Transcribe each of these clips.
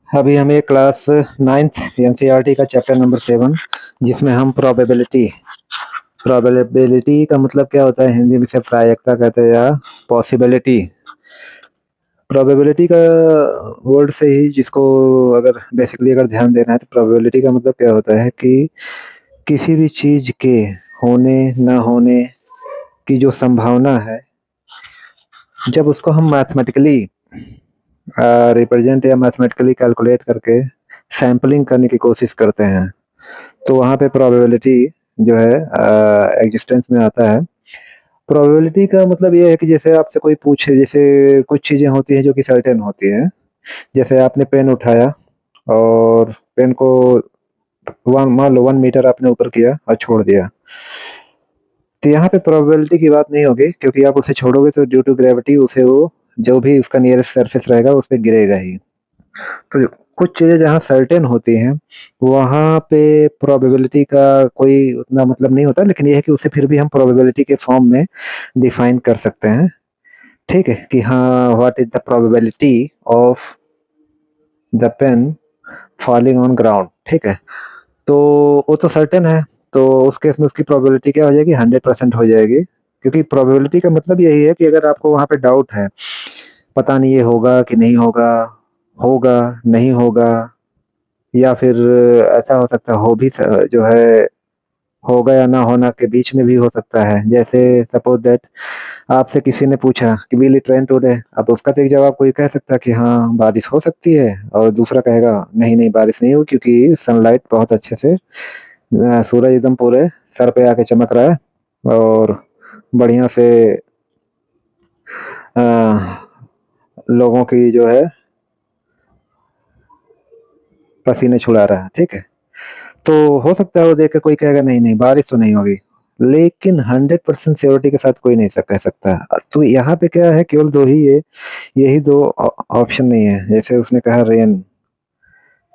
अभी हमें class 9th NCERT का चैप्टर नंबर 7 जिसमें हम प्रोबेबिलिटी का मतलब क्या होता है हिंदी में से प्रायिकता कहते हैं या पॉसिबिलिटी। प्रोबेबिलिटी का वर्ड से ही जिसको अगर बेसिकली अगर ध्यान देना है तो प्रोबेबिलिटी का मतलब क्या होता है कि किसी भी चीज के होने ना होने की जो संभावना है जब उसको हम मैथमेटिकली रिप्रेजेंट या मैथमेटिकली कैलकुलेट करके सैम्पलिंग करने की कोशिश करते हैं तो वहाँ पे प्रोबेबिलिटी जो है एग्जिस्टेंस में आता है। प्रोबेबिलिटी का मतलब ये है कि जैसे आपसे कोई पूछे, जैसे कुछ चीज़ें होती हैं जो कि सर्टेन होती हैं। जैसे आपने पेन उठाया और पेन को मान लो 1 मीटर आपने ऊपर किया और छोड़ दिया, तो यहाँ पे प्रोबेबिलिटी की बात नहीं होगी क्योंकि आप उसे छोड़ोगे तो ड्यू टू ग्रेविटी उसे वो जो भी उसका नियरेस्ट सरफेस रहेगा उस पे गिरेगा ही। तो कुछ चीज़ें जहाँ सर्टेन होती हैं, वहाँ पे प्रोबेबिलिटी का कोई उतना मतलब नहीं होता, लेकिन ये है कि उसे फिर भी हम प्रोबेबिलिटी के फॉर्म में डिफाइन कर सकते हैं। ठीक है कि हाँ, what is the probability of the pen falling on ground. ठीक है, तो वो तो सर्टेन है, तो उस केस में उसकी प्रोबेबिलिटी क्या हो जाएगी, 100% हो जाएगी। क्योंकि प्रोबेबिलिटी का मतलब यही है कि अगर आपको वहाँ पे डाउट है, पता नहीं ये होगा कि नहीं होगा, होगा नहीं होगा, या फिर ऐसा हो सकता है हो भी जो है होगा या ना होना के बीच में भी हो सकता है। जैसे सपोज दैट आपसे किसी ने पूछा कि विल इट रेन टुडे, अब उसका तो एक जवाब कोई कह सकता है कि हाँ बारिश हो सकती है, और दूसरा कहेगा नहीं नहीं बारिश नहीं होगी क्योंकि सनलाइट बहुत अच्छे से सूरज एकदम पूरे सर पे आके चमक रहा है और बढ़िया से अ, लोगों की जो है पसीने छुड़ा रहा है। ठीक है, तो हो सकता है वो देख के कोई कहेगा नहीं नहीं बारिश तो नहीं होगी, लेकिन 100% श्योरिटी के साथ कोई नहीं कह सकता। तो यहाँ पे क्या है, केवल दो ही ये यही दो ऑप्शन नहीं है। जैसे उसने कहा rain,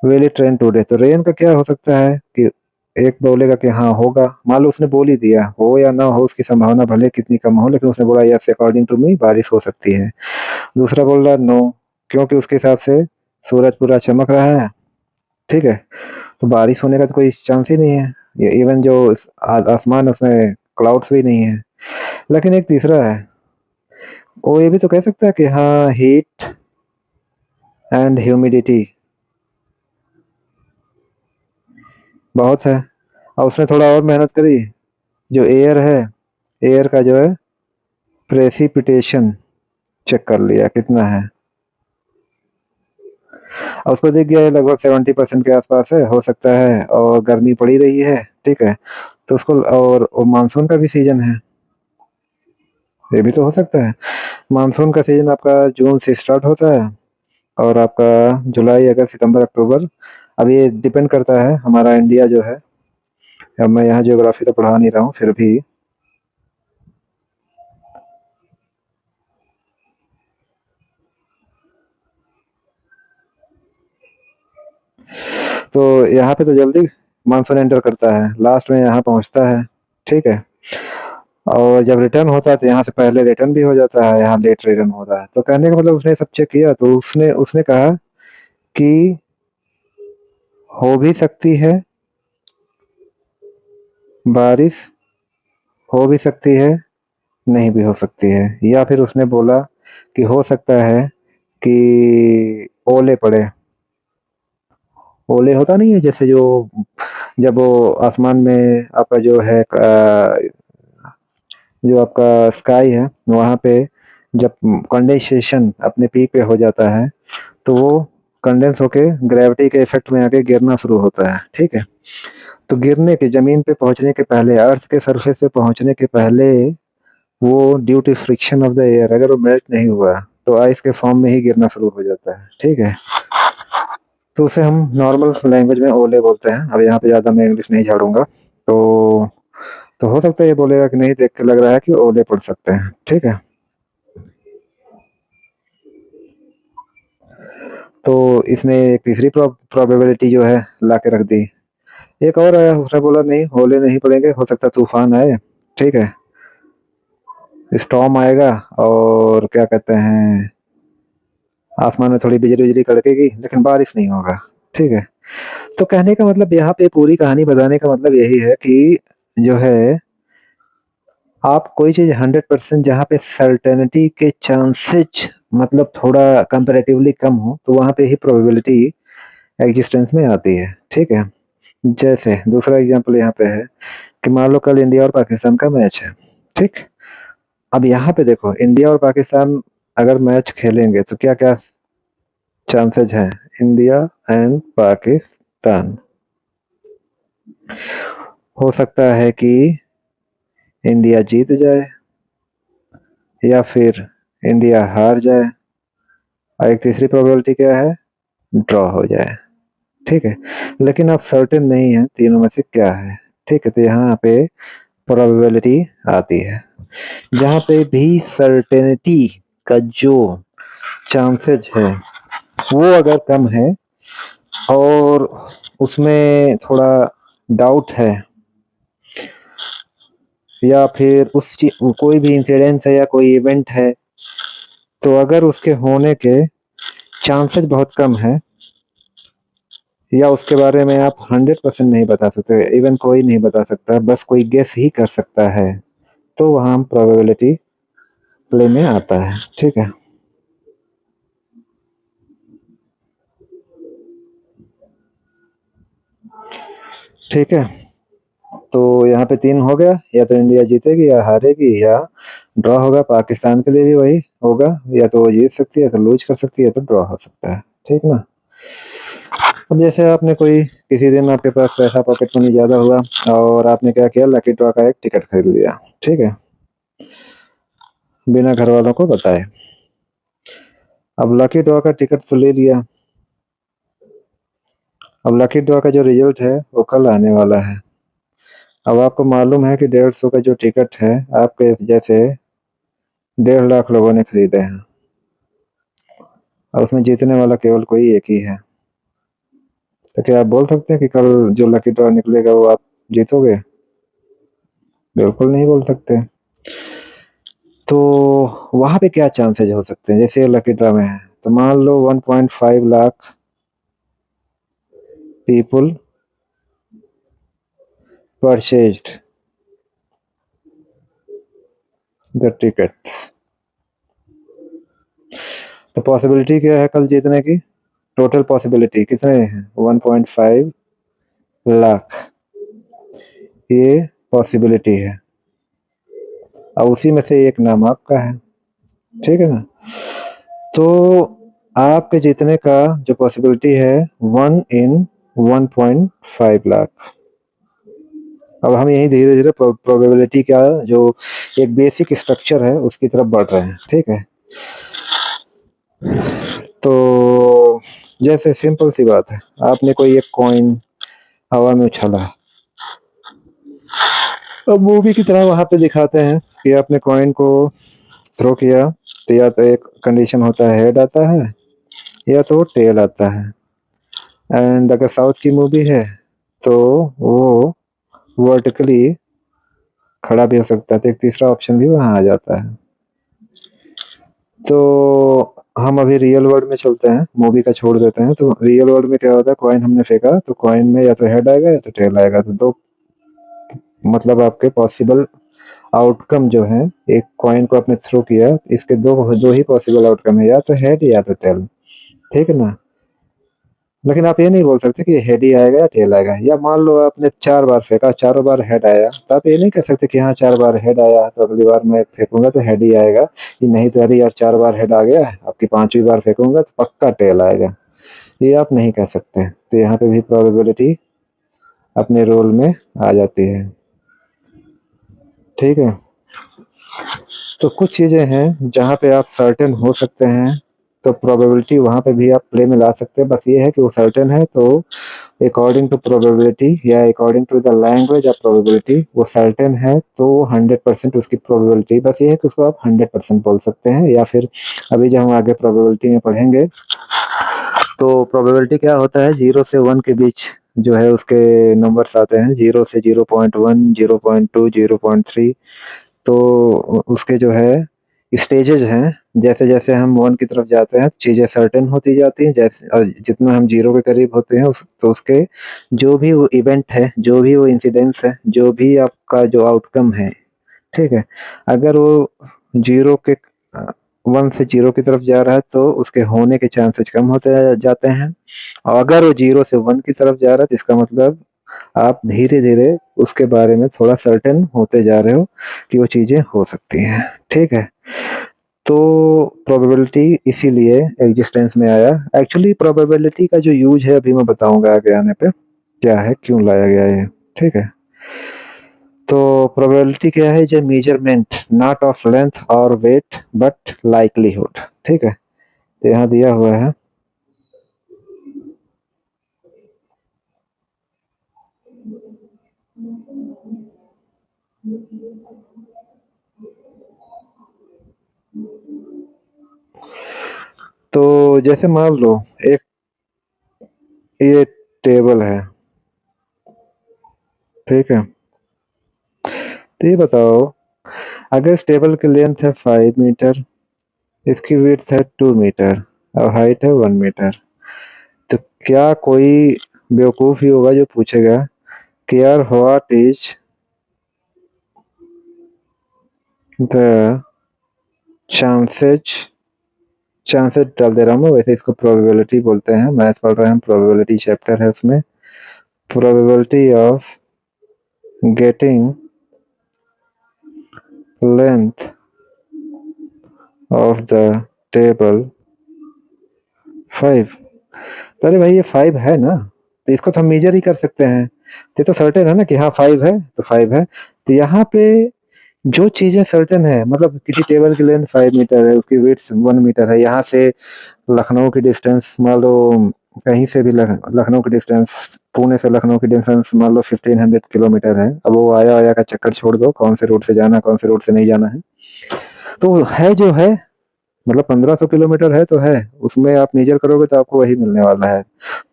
will it rain today, तो रेन का क्या हो सकता है कि एक बोलेगा कि हाँ होगा, मान लो उसने बोल ही दिया हो या ना हो उसकी संभावना भले कितनी कम हो, लेकिन उसने बोला यस अकॉर्डिंग टू मी बारिश हो सकती है। दूसरा बोल रहा नो, क्योंकि उसके हिसाब से सूरज पूरा चमक रहा है। ठीक है, तो बारिश होने का तो कोई चांस ही नहीं है। ये इवन जो आसमान उसमें क्लाउड्स भी नहीं है। लेकिन एक तीसरा है, वो ये भी तो कह सकता है कि हाँ हीट एंड ह्यूमिडिटी बहुत है, और उसने थोड़ा और मेहनत करी, जो एयर है एयर का जो है प्रेसिपिटेशन चेक कर लिया कितना है, और उसको दिख गया है लगभग 70% के आसपास है, हो सकता है और गर्मी पड़ी रही है। ठीक है, तो उसको और मानसून का भी सीजन है, ये भी तो हो सकता है। मानसून का सीजन आपका जून से स्टार्ट होता है और आपका जुलाई अगस्त सितंबर अक्टूबर। अब ये डिपेंड करता है हमारा इंडिया जो है, अब मैं यहाँ ज्योग्राफी तो पढ़ा नहीं रहा हूँ फिर भी, तो यहाँ पे तो जल्दी मानसून एंटर करता है, लास्ट में यहाँ पहुँचता है। ठीक है, और जब रिटर्न होता है तो यहाँ से पहले रिटर्न भी हो जाता है, यहाँ लेट रिटर्न होता है। तो कहने का मतलब उसने सब चेक किया, तो उसने उसने कहा कि हो भी सकती है बारिश, हो भी सकती है नहीं भी हो सकती है, या फिर उसने बोला कि हो सकता है कि ओले पड़े। ओले होता नहीं है, जैसे जो जब वो आसमान में आपका जो है जो आपका स्काई है वहाँ पे जब कंडेंसेशन अपने पीक पे हो जाता है तो वो कंडेंस होके ग्रेविटी के इफेक्ट में आके गिरना शुरू होता है। ठीक है, तो गिरने के जमीन पे पहुंचने के पहले, अर्थ के सरफेस पे पहुंचने के पहले, वो due to friction of the air अगर वो मेल्ट नहीं हुआ तो आइस के फॉर्म में ही गिरना शुरू हो जाता है। ठीक है, तो उसे हम नॉर्मल लैंग्वेज में ओले बोलते हैं। अब यहाँ पे ज़्यादा मैं इंग्लिश नहीं झाड़ूंगा। तो हो सकता है ये बोलेगा कि नहीं देख के लग रहा है कि ओले पड़ सकते हैं। ठीक है, तो इसने एक तीसरी प्रोबेबिलिटी जो है ला के रख दी। एक और आया, उसने बोला नहीं ओले नहीं पड़ेंगे, हो सकता है तूफान आए। ठीक है, स्टॉर्म आएगा और क्या कहते हैं आसमान में थोड़ी बिजली-विजली कड़केगी लेकिन बारिश नहीं होगा, ठीक है? तो कहने का मतलब यहाँ पे पूरी कहानी बताने का मतलब यही है कि जो है आप कोई चीज़ 100% जहाँ पे सर्टेनिटी के चांसेज़ मतलब थोड़ा कंपैरेटिवली कम हो, तो वहाँ पे ही प्रोबेबिलिटी एक्जिस्टेंस में आती है, ठीक है? जैसे दूसरा एग्ज़ाम्पल यहाँ पे है कि मान लो कल इंडिया और पाकिस्तान का मैच है, ठीक? अब यहाँ पे देखो इंडिया और पाकिस्तान अगर मैच खेलेंगे तो क्या-क्या चांसेज़ हैं? India and Pakistan. हो सकता है कि इंडिया जीत जाए या फिर इंडिया हार जाए और एक तीसरी प्रोबेबिलिटी क्या है? ड्रॉ हो जाए, ठीक है? लेकिन अब सर्टेन नहीं है तीनों में से क्या है, ठीक है? तो यहाँ पे प्रोबेबिलिटी आती है। जहाँ पे भी सर्टेनिटी का जो चांसेज़ है, वो अगर कम है और उसमें थोड़ा डाउट है या फिर कोई भी इंसिडेंस है या कोई इवेंट है, तो अगर उसके होने के चांसेज़ बहुत कम है या उसके बारे में आप 100% नहीं बता सकते, इवन कोई नहीं बता सकता, बस कोई गेस ही कर सकता है, तो वहाँ प्रोबेबिलिटी प्ले में आता है, ठीक है? ठीक है? तो यहाँ पे 3 हो गया, या तो इंडिया जीतेगी या हारेगी या ड्रॉ होगा। पाकिस्तान के लिए भी वही होगा, या तो वो जीत सकती है, या तो लूज़ कर सकती है, या तो ड्रॉ हो सकता है, ठीक ना? अब जैसे आपने कोई किसी दिन आपके पास पैसा पॉकेट मनी ज़्यादा हुआ और आपने क्या किया लकी ड्रॉ का एक टिकट खरीद लिया, ठीक है? बिना घरवालों को बताए। अब लकी ड्रॉ का टिकट तो ले लिया, अब लकी ड्रॉ का जो रिज़ल्ट है वो कल आने वाला है। अब आपको मालूम है कि 150 का जो टिकट है आपके जैसे 1.5 लाख लोगों ने खरीदे हैं और उसमें जीतने वाला केवल कोई एक ही है। तो क्या आप बोल सकते हैं कि कल जो लकी ड्रॉ निकलेगा वो आप जीतोगे? बिल्कुल नहीं बोल सकते। तो वहाँ पे क्या चांसेज़ हो सकते हैं? जैसे लकी ड्रॉ में है, तो मान लो 1.5 लाख पीपल परचेज़्ड द टिकट्स। तो पॉसिबिलिटी क्या है कल जीतने की? टोटल पॉसिबिलिटी कितने हैं? 1.5 लाख, ये पॉसिबिलिटी है। अब उसी में से एक नाम आपका है, ठीक है ना? तो आपके जीतने का जो पॉसिबिलिटी है 1 इन 1.5 लाख। अब हम यही धीरे-धीरे प्रोबेबिलिटी का जो एक बेसिक स्ट्रक्चर है उसकी तरफ बढ़ रहे हैं, ठीक है? तो जैसे सिंपल सी बात है, आपने कोई एक कॉइन हवा में उछाला। अब मूवी की तरह वहाँ पे दिखाते हैं कि आपने कॉइन को थ्रो किया, तो या तो एक कंडीशन होता है हेड आता है या तो टेल आता है। एंड अगर साउथ की मूवी है तो वो वर्टिकली खड़ा भी हो सकता है, तो एक तीसरा ऑप्शन भी वहाँ आ जाता है। तो हम अभी रियल वर्ल्ड में चलते हैं, मूवी का छोड़ देते हैं। तो रियल वर्ल्ड में क्या होता है, कॉइन हमने फेंका तो कॉइन में या तो हेड आएगा या तो टेल आएगा। तो 2 मतलब आपके पॉसिबल आउटकम जो है, एक कॉइन को आपने थ्रो किया, इसके 2 ही पॉसिबल आउटकम है, या तो हेड या तो टेल, ठीक है ना? लेकिन आप ये नहीं बोल सकते कि हेड ही आएगा या टेल आएगा, या मान लो आपने 4 बार फेंका, चारों बार हेड आया, तो आप ये नहीं कह सकते कि हाँ 4 बार हेड आया तो अगली बार मैं फेंकूँगा तो हेड ही आएगा, कि नहीं तो अरे यार 4 बार हेड आ गया, आपकी 5वीं बार फेंकूँगा तो पक्का टेल आएगा। ये आप नहीं कह सकते। तो यहाँ पे भी प्रोबेबिलिटी अपने रोल में आ जाती है, ठीक है? तो कुछ चीज़ें हैं जहाँ पे आप सर्टेन हो सकते हैं, तो प्रोबेबिलिटी वहाँ पे भी आप प्ले में ला सकते हैं। बस ये है कि वो सर्टेन है तो अकॉर्डिंग टू प्रोबेबिलिटी या according to the language of probability वो सर्टेन है, तो 100% उसकी प्रोबेबिलिटी, बस ये है कि उसको आप 100% बोल सकते हैं। या फिर अभी जब हम आगे प्रोबेबिलिटी में पढ़ेंगे, तो प्रोबेबिलिटी क्या होता है, 0 से 1 के बीच जो है उसके नंबर्स आते हैं, 0 से 0.1, 0.2, 0.3, तो उसके जो है स्टेजेज हैं, जैसे-जैसे हम 1 की तरफ जाते हैं, चीज़ें सर्टेन होती जाती हैं, जैसे जितना हम 0 के करीब होते हैं तो उसके जो भी वो इवेंट है, जो भी वो इंसिडेंस है, जो भी आपका जो आउटकम है, ठीक है? अगर वो 0 के 1 से 0 की तरफ जा रहा है तो उसके होने के चांसेस कम होते जाते हैं, और अगर वो 0 से 1 की तरफ जा रहा है तो इसका मतलब आप धीरे-धीरे उसके बारे में थोड़ा सर्टेन होते जा रहे हो कि वो चीज़ें हो सकती हैं, ठीक है? तो प्रोबेबिलिटी इसीलिए एक्जिस्टेंस में आया। एक्चुअली प्रोबेबिलिटी का जो यूज़ है अभी मैं बताऊँगा आगे आने पे, क्या है, क्यों लाया गया ये, ठीक है? तो प्रोबेबिलिटी क्या है? Is a measurement not of length और वेट बट लाइक्लीहुड, ठीक है? तो यहाँ दिया हुआ है। तो जैसे मान लो एक ये टेबल है, ठीक है? तो ये बताओ, अगर इस टेबल की लेंथ है 5 मीटर, इसकी विड्थ है 2 मीटर और हाइट है 1 मीटर, तो क्या कोई बेवकूफ़ ही होगा जो पूछेगा कि यार what is the chances, chances डाल दे रहा हूँ मैं, वैसे इसको प्रोबेबिलिटी बोलते हैं, मैथ पढ़ रहे हैं, प्रोबेबिलिटी चैप्टर है उसमें। Probability of getting length of the table 5। तो अरे भाई ये 5 है ना, तो इसको तो हम मेजर ही कर सकते हैं। ये तो सर्टेन है ना कि हाँ 5 है, तो 5 है। तो यहाँ पे जो चीज़ें सर्टेन है, मतलब किसी टेबल की लेंथ 5 मीटर है, उसकी विड्थ 1 मीटर है, यहाँ से लखनऊ की डिस्टेंस मान लो, कहीं से भी लखनऊ की डिस्टेंस, पुणे से लखनऊ की डिस्टेंस मान लो 1500 किलोमीटर है। अब वो आया आया का चक्कर छोड़ दो, कौन से रोड से जाना है, कौन से रोड से नहीं जाना है। तो है जो है, मतलब 1500 किलोमीटर है तो है, उसमें आप मेजर करोगे तो आपको वही मिलने वाला है।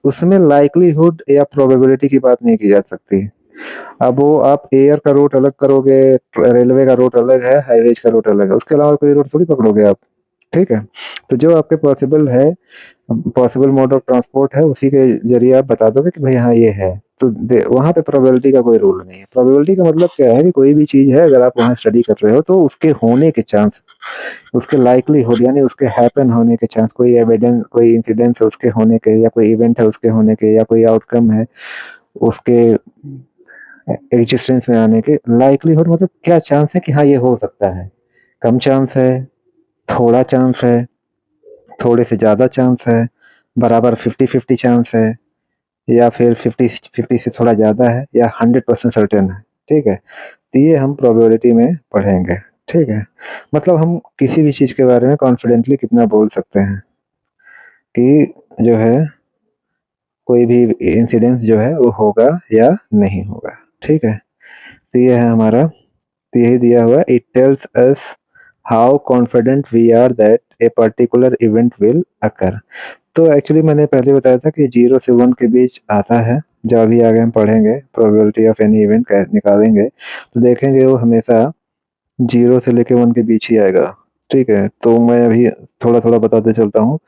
उसमें लाइक्लीहुड या प्रोबेबिलिटी की बात नहीं की जा सकती। अब वो आप एयर का रूट अलग करोगे, रेलवे का रूट अलग है, हाईवेज का रूट अलग है, उसके अलावा कोई रूट थोड़ी पकड़ोगे आप, ठीक है? तो जो आपके पॉसिबल है, पॉसिबल मोड ऑफ ट्रांसपोर्ट है, उसी के जरिए आप बता दोगे कि भाई हाँ ये है। तो वहां पे प्रोबेबिलिटी का कोई रूल नहीं है। प्रोबेबिलिटी का मतलब क्या है कि कोई भी चीज है, अगर आप वहां स्टडी कर रहे हो तो उसके होने के चांस, उसके लाइक्लीहुड यानी उसके हैपन होने के चांस, कोई एविडेंस, कोई इंसिडेंस है उसके होने के, या कोई इवेंट है उसके होने के, या कोई आउटकम है उसके एग्जिस्टेंस में आने के, लाइक्लीहुड मतलब क्या चांस है कि हाँ ये हो सकता है। कम चांस है, थोड़ा चांस है, थोड़े से ज़्यादा चांस है, बराबर 50-50 चांस है, या फिर 50-50 से थोड़ा ज़्यादा है, या 100% सर्टेन है, ठीक है? तो ये हम प्रोबेबिलिटी में पढ़ेंगे, ठीक है? मतलब हम किसी भी चीज़ के बारे में कॉन्फिडेंटली कितना बोल सकते हैं कि जो है कोई भी इंसिडेंस जो है वो होगा या नहीं होगा, ठीक है? तो ये है हमारा, तो यही दिया हुआ है, it tells us how confident we are that a particular event will occur. तो एक्चुअली मैंने पहले बताया था कि 0 से 1 के बीच आता है, जो अभी आगे हम पढ़ेंगे, प्रोबेबिलिटी ऑफ एनी इवेंट कैसे निकालेंगे, तो देखेंगे वो हमेशा 0 से लेके 1 के बीच ही आएगा, ठीक है? तो मैं अभी थोड़ा-थोड़ा बताते चलता हूँ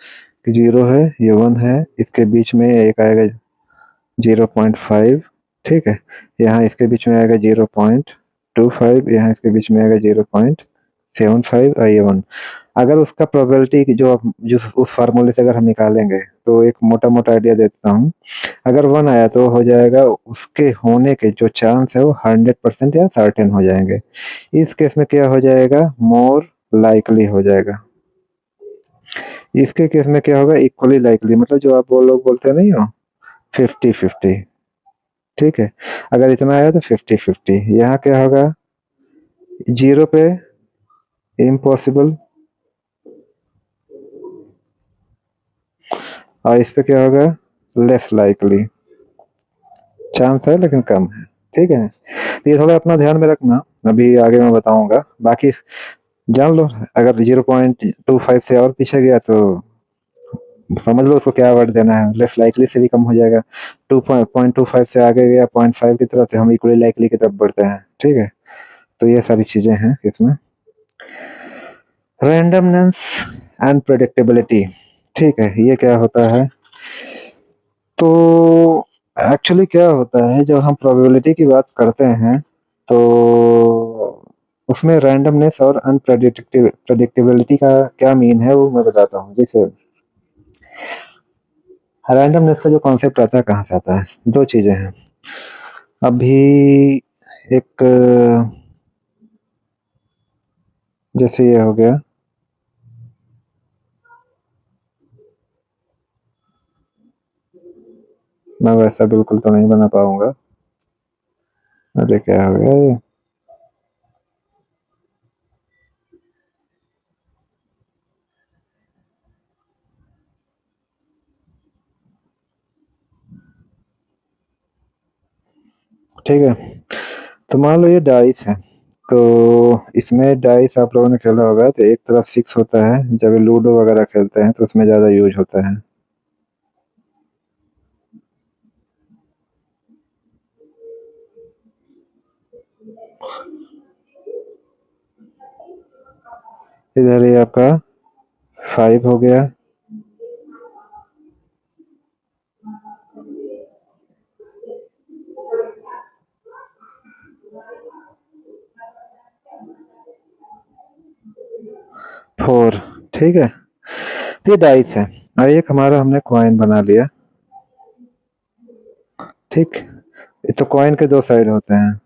कि 0 है, ये 1 है, इसके बीच में एक आएगा 0.5, ठीक है? यहाँ इसके बीच में आएगा 0.25, यहाँ इसके बीच में आएगा 0.75 और ये 1। अगर उसका प्रोबेबिलिटी की जो जिस उस फ़ॉर्मूले से अगर हम निकालेंगे, तो एक मोटा-मोटा आइडिया देता हूँ। अगर 1 आया तो हो जाएगा, उसके होने के जो चांस है वो 100% या सर्टेन हो जाएँगे। इस केस में क्या हो जाएगा, मोर लाइकली हो जाएगा। इसके केस में क्या होगा, इक्वली लाइकली, मतलब जो आप वो लोग बोलते नहीं हो 50-50, ठीक है? अगर इतना आया तो 50-50, यहाँ क्या होगा, 0 पे इम्पॉसिबल, और इस पे क्या होगा, लेस लाइकली। चांस है लेकिन कम है, ठीक है? तो ये थोड़ा अपना ध्यान में रखना, अभी आगे मैं बताऊँगा। बाकी जान लो, अगर 0.25 से और पीछे गया तो समझ लो उसको क्या वर्ड देना है, लेस लाइकली से भी कम हो जाएगा। 2.25 से आगे गया 0.5 की तरफ से, हम इक्वली लाइकली की तरफ बढ़ते हैं, ठीक है? तो ये सारी चीज़ें हैं इसमें। रैंडमनेस एंड प्रेडिक्टेबिलिटी, ठीक है, ये क्या होता है? तो एक्चुअली क्या होता है जब हम प्रोबेबिलिटी की बात करते हैं, तो उसमें रैंडमनेस और प्रेडिक्टेबिलिटी का क्या मीन है वो मैं बताता हूँ। जैसे रैंडमनेस का जो कॉन्सेप्ट आता है कहाँ से आता है? दो चीजें हैं। अभी एक जैसे ये हो गया, मैं वैसा बिल्कुल तो नहीं बना पाऊंगा। अरे क्या हो गया ये? ठीक है, तो मान लो ये डाइस है। तो इसमें डाइस आप लोगों ने खेला होगा, तो एक तरफ 6 होता है। जब लूडो वगैरह खेलते हैं तो उसमें ज्यादा यूज होता है। इधर ये आपका 5 हो गया। फोर, ठीक है। तो ये डाइस है और एक हमारा हमने कॉइन बना लिया। ठीक, तो कॉइन के दो साइड होते हैं।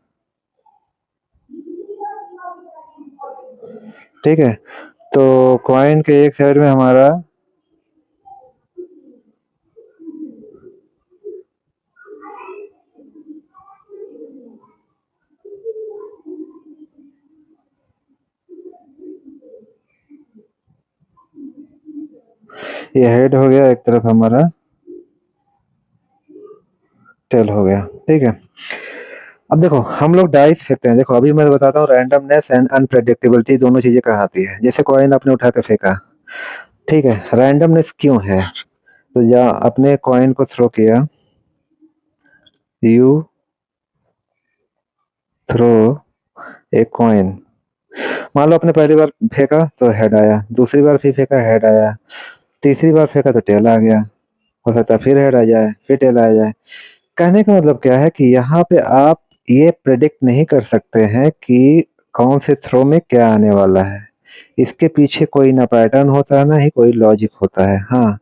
ठीक है, तो कॉइन के एक साइड में हमारा ये हेड हो गया, एक तरफ हमारा टेल हो गया। ठीक है, अब देखो हम लोग डाइस फेंकते हैं। देखो अभी मैं बताता हूँ, रैंडमनेस एंड अनप्रेडिक्टेबिलिटी दोनों चीजें कहाँ आती है। जैसे कॉइन आपने उठा के फेंका, ठीक है, रैंडमनेस क्यों है? तो जहाँ अपने कॉइन को थ्रो किया, यू थ्रो ए कॉइन। मान लो अपने पहली बार फेंका तो हेड आया, दूसरी बार फिर फेंका हेड आया, तीसरी बार फेंका तो टेल आ गया। हो सकता है फिर हेड आ जाए, फिर टेल आ जाए। कहने का मतलब क्या है कि यहाँ पे आप ये प्रेडिक्ट नहीं कर सकते हैं कि कौन से थ्रो में क्या आने वाला है। इसके पीछे कोई ना पैटर्न होता है, ना ही कोई लॉजिक होता है। हाँ,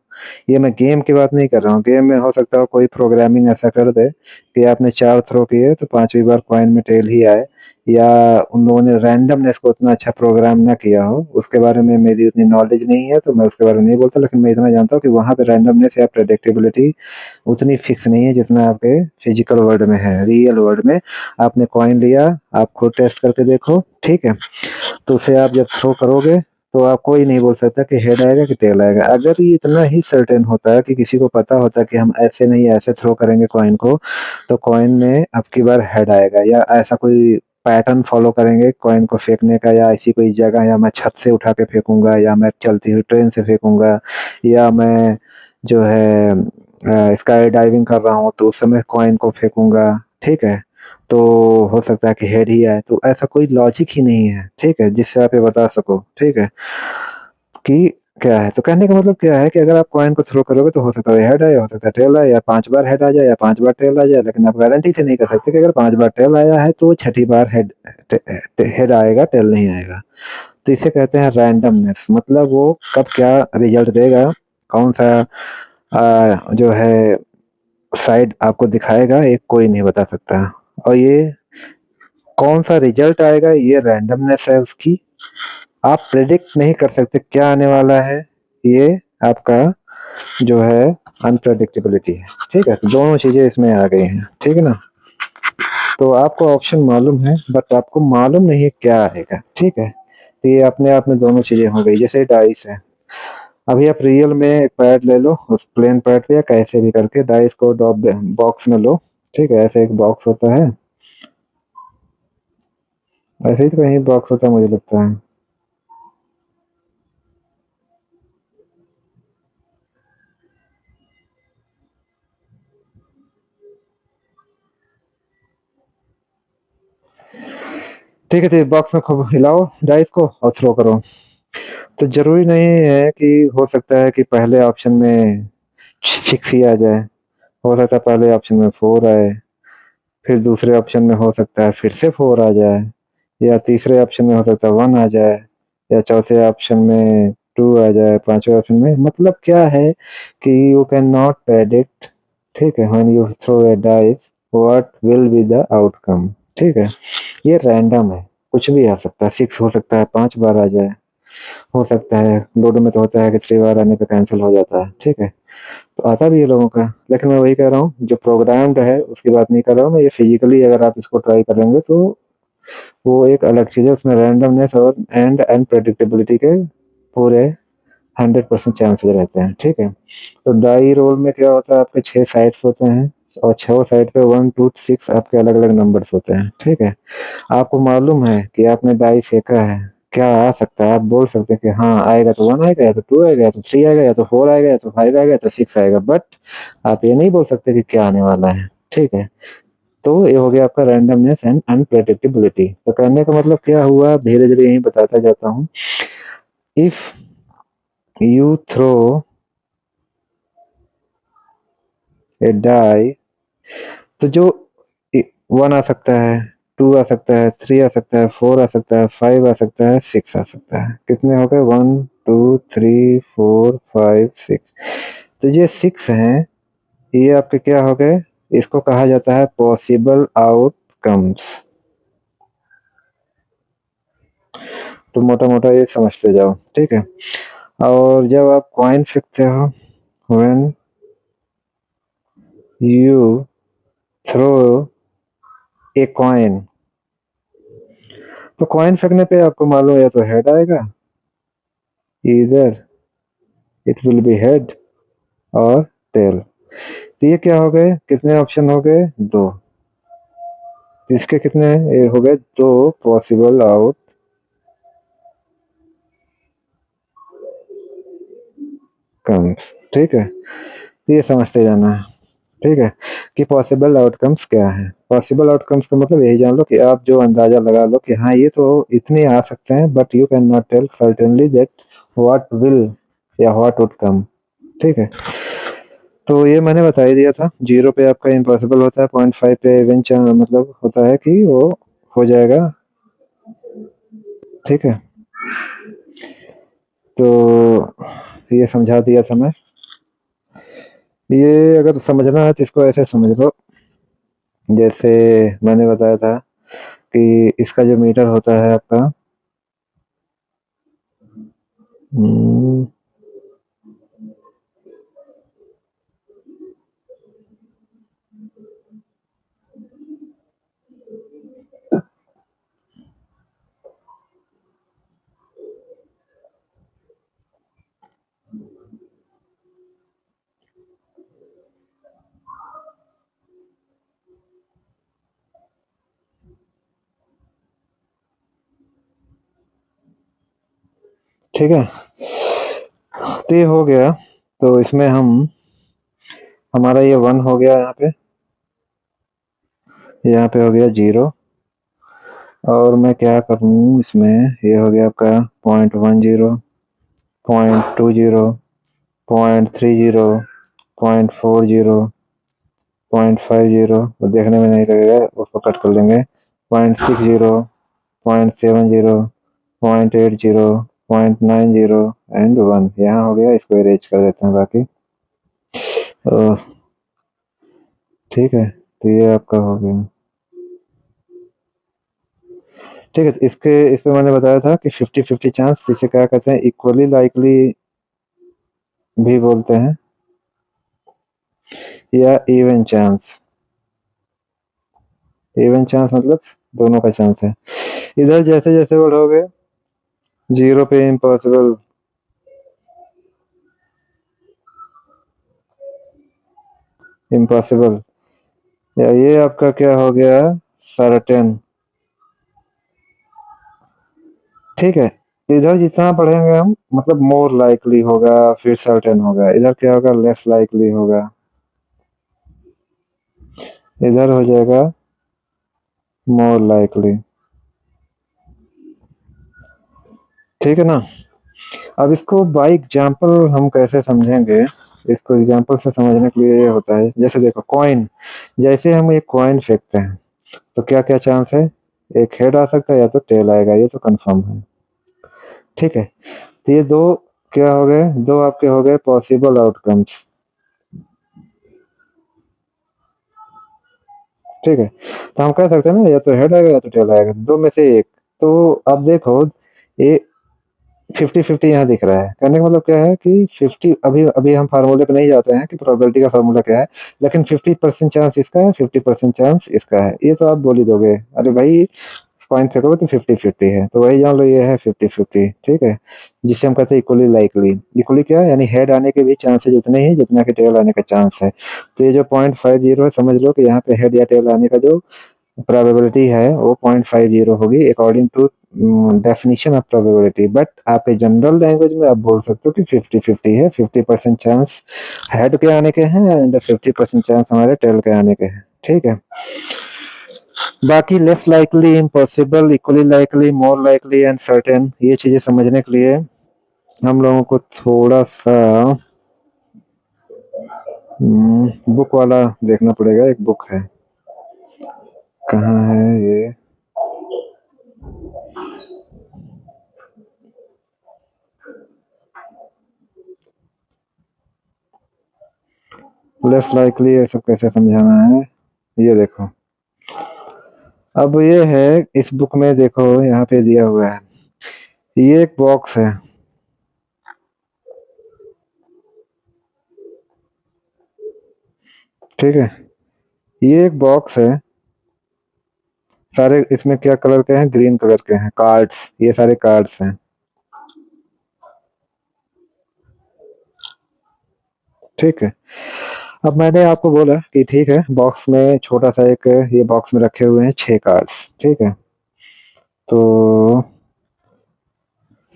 ये मैं गेम की बात नहीं कर रहा हूँ। गेम में हो सकता है कोई प्रोग्रामिंग ऐसा कर दे कि आपने 4 थ्रो किए तो 5वीं बार कॉइन में टेल ही आए, या उन लोगों ने रैंडमनेस को उतना अच्छा प्रोग्राम ना किया हो। उसके बारे में मेरी उतनी नॉलेज नहीं है तो मैं उसके बारे में नहीं बोलता, लेकिन मैं इतना जानता हूँ कि वहाँ पे रैंडमनेस या प्रेडिक्टेबिलिटी उतनी फिक्स नहीं है जितना आपके फिजिकल वर्ल्ड में है। रियल वर्ल्ड में आपने कॉइन लिया, आप खुद टेस्ट करके देखो, ठीक है, तो उसे आप जब थ्रो करोगे तो आप कोई नहीं बोल सकता कि हेड आएगा कि टेल आएगा। अगर ये इतना ही सर्टेन होता है कि किसी को पता होता है कि हम ऐसे नहीं ऐसे थ्रो करेंगे कॉइन को, तो कॉइन में अब की बार हेड आएगा, या ऐसा कोई पैटर्न फॉलो करेंगे कॉइन को फेंकने का, या ऐसी कोई जगह, या मैं छत से उठा के फेंकूंगा, या मैं चलती हुई ट्रेन से फेंकूंगा, या मैं जो है स्काई डाइविंग कर रहा हूँ तो उस समय कॉइन को फेंकूंगा। ठीक है, तो हो सकता है कि हेड ही आए। तो ऐसा कोई लॉजिक ही नहीं है, ठीक है, जिससे आप ये बता सको, ठीक है, कि क्या है। तो कहने का मतलब क्या है कि अगर आप कॉइन को थ्रो करोगे तो हो सकता है हेड आए, हो सकता है टेल आए, या 5 बार हेड आ जाए या 5 बार टेल आ जाए, लेकिन आप गारंटी से नहीं कर सकते कि अगर 5 बार टेल आया है तो छठी बार हेड आएगा, टेल नहीं आएगा। तो इसे कहते हैं रैंडमनेस। मतलब वो कब क्या रिजल्ट देगा, कौन सा जो है साइड आपको दिखाएगा, एक कोई नहीं बता सकता। और ये कौन सा रिजल्ट आएगा, ये रैंडमनेस है उसकी। आप प्रेडिक्ट नहीं कर सकते क्या आने वाला है, ये आपका जो है अनप्रेडिक्टेबिलिटी है। ठीक है, तो दोनों चीजें इसमें आ गई हैं, ठीक है ना। तो आपको ऑप्शन मालूम है बट आपको मालूम नहीं है क्या आएगा, ठीक है। तो ये अपने आप में दोनों चीजें हो गई। जैसे डाइस है, अभी आप रियल में एक पैड ले लो, उस प्लेन पैड पे या कैसे भी करके डाइस को बॉक्स में लो। ठीक है, ऐसे एक बॉक्स होता है, ऐसे ही तो कहीं बॉक्स होता है मुझे लगता है। ठीक है, तो बॉक्स में खूब हिलाओ डाइस को और थ्रो करो। तो ज़रूरी नहीं है कि हो सकता है कि पहले ऑप्शन में 6 ही आ जाए, हो सकता है पहले ऑप्शन में 4 आए, फिर दूसरे ऑप्शन में हो सकता है फिर से 4 आ जाए, या तीसरे ऑप्शन में हो सकता है 1 आ जाए, या चौथे ऑप्शन में 2 आ जाए, पाँचवें ऑप्शन में मतलब क्या है कि यू कैन नॉट प्रेडिक्ट, ठीक है, when you throw a dice what will be the outcome, ठीक है? ये रैंडम है, कुछ भी आ सकता है, 6 हो सकता है 5 बार आ जाए, हो सकता है लूडो में तो होता है कि 3 बार आने पे कैंसल हो जाता है, ठीक है? तो आता भी है लोगों का, लेकिन मैं वही कह रहा हूँ जो प्रोग्राम्ड है उसकी बात नहीं कर रहा हूँ मैं, ये फिजिकली अगर आप इसको ट्राई करेंगे तो वो एक अलग चीज़ है, उसमें रैंडमनेस और एंड अनप्रेडिक्टेबिलिटी के पूरे 100% चांसेस रहते हैं, ठीक है? तो डाई रोल में क्या होता है, आपके 6 साइड्स होते हैं और 6 साइड पे 1, 2, 6 आपके अलग-अलग नंबर्स होते हैं, ठीक है? आपको मालूम है कि आपने डाई फेंका है, क्या आ सकता है, आप बोल सकते हैं कि हाँ, आएगा तो 1 आएगा, या तो 2 आएगा, या तो 3 आएगा, या तो 4 आएगा, या तो 5 आएगा, या तो 6 आएगा, बट आप ये नहीं बोल सकते कि क्या आने वाला है, ठीक है? तो ये हो गया आपका रैंडमनेस एंड अनप्रेडिक्टेबिलिटी। तो कहने का मतलब क्या हुआ, धीरे-धीरे यही बताता जाता हूँ। If you throw a die, तो जो 1 आ सकता है, 2 आ सकता है, 3 आ सकता है, 4 आ सकता है, 5 आ सकता है, 6 आ सकता है। कितने हो गए? 1, 2, 3, 4, 5, 6। तो ये 6 हैं, ये आपके क्या हो गए? इसको कहा जाता है पॉसिबल आउटकम्स। तो मोटा-मोटा ये समझते जाओ, ठीक है? और जब आप कॉइन फेंकते हो, when you throw a coin, तो कॉइन फेंकने पे आपको मालूम है या तो हेड आएगा, either it will be head और टेल। तो ये क्या हो गए, कितने ऑप्शन हो गए? 2। इसके कितने ये हो गए? 2 पॉसिबल आउटकम्स, ठीक है? तो ये समझते जाना है, ठीक है, कि पॉसिबल आउटकम्स क्या है। पॉसिबल आउटकम्स का मतलब यही जान लो कि आप जो अंदाजा लगा लो कि हाँ ये तो इतने आ सकते हैं, but you can not tell certainly that what will या व्हाट वुड कम, ठीक है? तो ये मैंने बता ही दिया था, 0 पे आपका इम्पॉसिबल होता है, 0.5 पे इवन मतलब होता है कि वो हो जाएगा, ठीक है? तो ये समझा दिया था मैं। ये अगर समझना है तो इसको ऐसे समझ लो, जैसे मैंने बताया था कि इसका जो मीटर होता है आपका, हम्म, ठीक है? तो ये हो गया, तो इसमें हम हमारा ये 1 हो गया, यहाँ पे हो गया 0, और मैं क्या करूँ इसमें, ये हो गया आपका 0.10, 0.20, 0.30, 0.40, 0.50, वो देखने में नहीं लगेगा, उसको कट कर लेंगे, 0.60, 0.70, 0.80, 0.90 एंड 1 यहाँ हो गया, इसको इरेज कर देते हैं बाकी। तो ठीक है, तो ये आपका हो गया, ठीक है? इसमें मैंने बताया था कि 50-50 चांस, जिसे क्या कहते हैं, इक्वली लाइकली भी बोलते हैं, या इवन चांस। इवन चांस मतलब दोनों का चांस है। इधर जैसे जैसे बढ़ोगे, 0 पे इम्पॉसिबल, इम्पॉसिबल, या ये आपका क्या हो गया, सर्टेन, ठीक है? इधर जितना पढ़ेंगे हम, मतलब मोर लाइकली होगा, फिर सर्टेन होगा, इधर क्या होगा, लेस लाइकली होगा, इधर हो जाएगा मोर लाइकली, ठीक है ना? अब इसको बाय एग्जांपल हम कैसे समझेंगे? इसको एग्जांपल से समझने के लिए ये होता है, जैसे देखो कॉइन, जैसे हम एक कॉइन फेंकते हैं, तो क्या-क्या चांस है? एक हेड आ सकता है या तो टेल आएगा, ये तो कन्फर्म है। ठीक है? तो ये 2 क्या हो गए? 2 आपके हो गए पॉसिबल आउटकम्स। ठीक है? तो हम कह सकते हैं ना या तो हेड आएगा या तो टेल आएगा, 2 में से एक। तो अब देखो ये 50-50 यहाँ दिख रहा है। कहने का मतलब क्या है कि 50 अभी अभी हम फ़ॉर्मूले पे नहीं जाते हैं कि प्रोबेबिलिटी का फ़ॉर्मूला क्या है, लेकिन 50% चांस इसका है, 50% चांस इसका है। ये तो आप बोल ही दोगे, अरे भाई कॉइन फेंकोगे तो 50-50 है, तो वही जान लो ये है 50-50, ठीक है? जिसे हम कहते हैं इक्वली लाइकली। इक्वली क्या है? यानी हेड आने के भी चांसेस उतने ही जितना कि टेल आने का चांस है। तो ये जो 0.50 है, समझ लो कि यहाँ पे हेड या टेल आने का जो प्रोबेबिलिटी है वो 0.50 होगी according to definition of probability. But आप जनरल लैंग्वेज में आप बोल सकते हो कि 50-50 है। 50% चांस हेड के आने के हैं एंड 50% चांस हमारे टेल के आने के हैं। ठीक है? बाकी less likely, impossible, equally likely, more likely and certain, ये चीजें समझने के लिए हम लोगों को थोड़ा सा बुक वाला देखना पड़ेगा। एक बुक है, कहाँ है ये? लेस लाइकली ये सब कैसे समझाना है, ये देखो। अब ये है इस बुक में, देखो यहाँ पे दिया हुआ है, ये एक बॉक्स है। ठीक है? ये एक बॉक्स है, सारे इसमें क्या कलर के हैं? ग्रीन कलर के हैं कार्ड्स, ये सारे कार्ड्स हैं। ठीक है? अब मैंने आपको बोला कि ठीक है, बॉक्स में छोटा सा एक ये बॉक्स में रखे हुए हैं 6 कार्ड्स। ठीक है? तो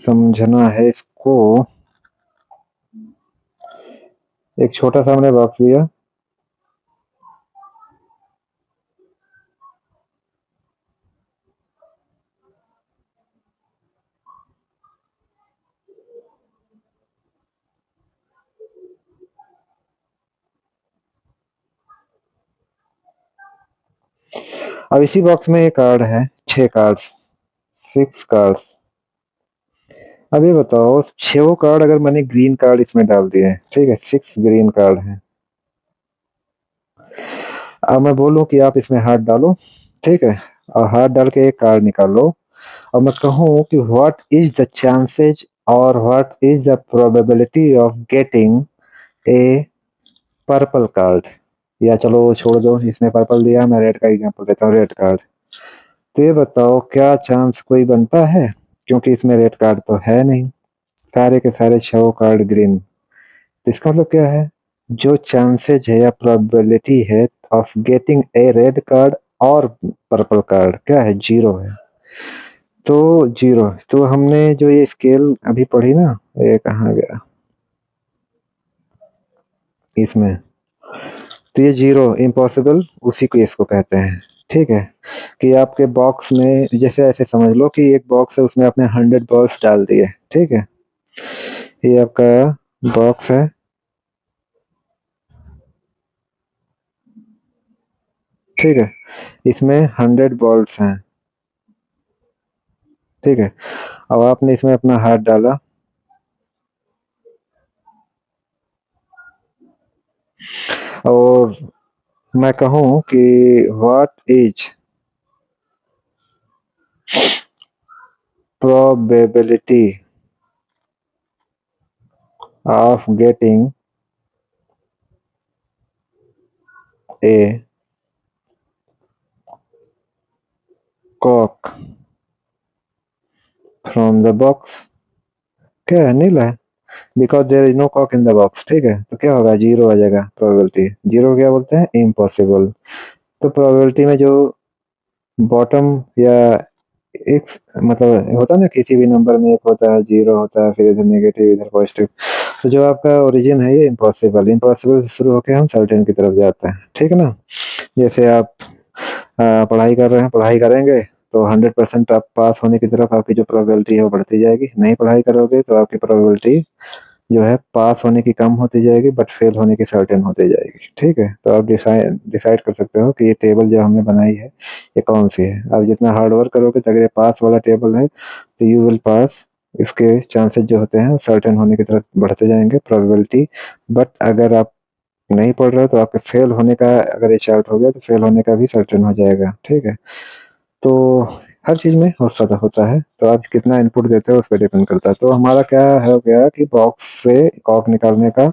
समझना है इसको, एक छोटा सा हमने बॉक्स दिया, अब इसी बॉक्स में एक कार्ड है, 6 कार्ड्स, 6 कार्ड्स। अब ये बताओ 6 कार्ड अगर मैंने ग्रीन कार्ड इसमें डाल दिए, ठीक है, 6 ग्रीन कार्ड हैं। अब मैं बोलूं कि आप इसमें हाथ डालो, ठीक है, और हाथ डाल के एक कार्ड निकाल लो, और मैं कहूँ कि व्हाट इज द चांसेज और what is the probability of getting A purple card, या चलो छोड़ दो, इसमें पर्पल दिया, मैं रेड का एग्जांपल देता हूँ, रेड कार्ड। तो ये बताओ क्या चांस कोई बनता है? क्योंकि इसमें रेड कार्ड तो है नहीं, सारे के सारे 6 कार्ड ग्रीन। तो इसका मतलब क्या है? जो चांसेज है या प्रोबेबिलिटी है of getting A red card और पर्पल कार्ड, क्या है? 0 है। तो 0, तो हमने जो ये स्केल अभी पढ़ी ना, ये कहाँ गया इसमें, तो ये 0 इम्पॉसिबल, उसी को इसको कहते हैं। ठीक है? कि आपके बॉक्स में जैसे ऐसे समझ लो कि एक बॉक्स है, उसमें आपने 100 बॉल्स डाल दिए। ठीक है? ये आपका बॉक्स है, ठीक है, इसमें 100 बॉल्स हैं। ठीक है? अब आपने इसमें अपना हाथ डाला, और मैं कहूँ कि what is probability of getting a cock from the box, क्या है? नीला है, because there is no cock in the box. ठीक है? तो क्या होगा? 0 आ जाएगा प्रोबेबिलिटी। 0 क्या बोलते हैं? इम्पॉसिबल। तो प्रोबेबिलिटी में जो बॉटम या एक मतलब होता है ना, किसी भी नंबर में एक होता है 0 होता है, फिर इधर नेगेटिव इधर पॉजिटिव। तो जो आपका ओरिजिन है ये इम्पॉसिबल, इम्पॉसिबल से शुरू होकर हम सर्टेन की तरफ जाते हैं। ठीक है ना? जैसे आप पढ़ाई कर रहे हैं, पढ़ाई करेंगे, तो 100% आप पास होने की तरफ आपकी जो प्रोबेबिलिटी है वो बढ़ती जाएगी। नहीं पढ़ाई करोगे तो आपकी प्रोबेबिलिटी जो है पास होने की कम होती जाएगी बट फेल होने की सर्टेन होती जाएगी, ठीक है? तो आप डिसाइड कर सकते हो कि ये टेबल जो हमने बनाई है, ये कौन-सी है। आप जितना हार्ड वर्क करोगे तो अगर ये पास वाला टेबल है, तो यू विल पास, इसके चांसेस जो होते हैं सर्टेन होने की तरफ बढ़ते जाएँगे प्रोबेबिलिटी। बट अगर आप नहीं पढ़ रहे हो तो आपके फेल होने का अगर ये चार्ट हो गया तो फेल होने का भी सर्टेन हो जाएगा, ठीक है? तो हर चीज़ में हो सकता होता है, तो आप कितना इनपुट देते हो उस पे डिपेंड करता है। तो हमारा क्या हो गया कि बॉक्स से कॉक निकालने का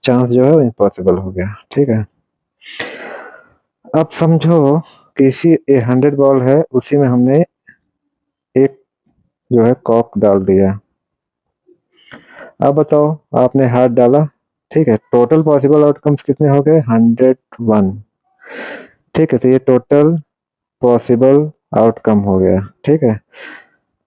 चांस जो है वो इम्पॉसिबल हो गया, ठीक है? अब समझो कि इसी 100 बॉल है, उसी में हमने एक जो है कॉक डाल दिया। अब बताओ, आपने हाथ डाला, ठीक है? टोटल पॉसिबल आउटकम्स कितने हो गए? 101, ठीक है? तो ये टोटल पॉसिबल आउटकम हो गया, ठीक है?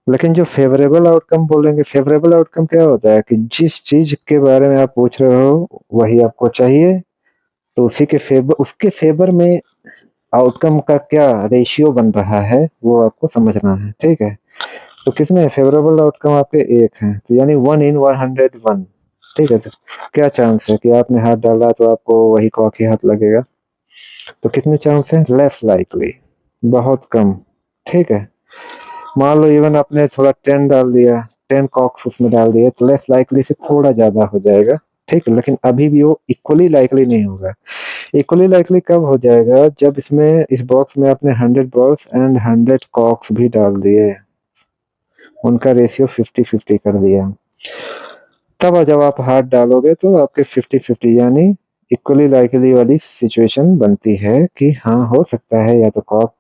लेकिन जो फेवरेबल आउटकम बोलेंगे, फेवरेबल आउटकम क्या होता है कि जिस चीज़ के बारे में आप पूछ रहे हो, वही आपको चाहिए, तो उसी के उसके फेवर में आउटकम का क्या रेशियो बन रहा है, वो आपको समझना है, ठीक है? तो कितने फेवरेबल आउटकम आपके 1 हैं, तो यानी 1 इन 101, ठीक है? तो क्या चांस है कि आपने हाथ डाला तो आपको वही कॉक ही हाथ लगेगा? तो कितने चांस हैं? लेस लाइकली, बहुत कम, ठीक है? मान लो इवन आपने थोड़ा 10 डाल दिया, 10 कॉक्स उसमें डाल दिए, तो लेस लाइकली से थोड़ा ज़्यादा हो जाएगा, ठीक है? लेकिन अभी भी वो इक्वली लाइकली नहीं होगा। इक्वली लाइकली कब हो जाएगा? जब इसमें इस बॉक्स में आपने 100 बॉल्स एंड 100 कॉक्स भी डाल दिए, उनका रेशियो 50-50 कर दिया। तब जब आप हाथ डालोगे तो आपके 50-50 यानी इक्वली लाइकली वाली सिचुएशन बनती है कि हाँ, हो सकता है या तो कॉक,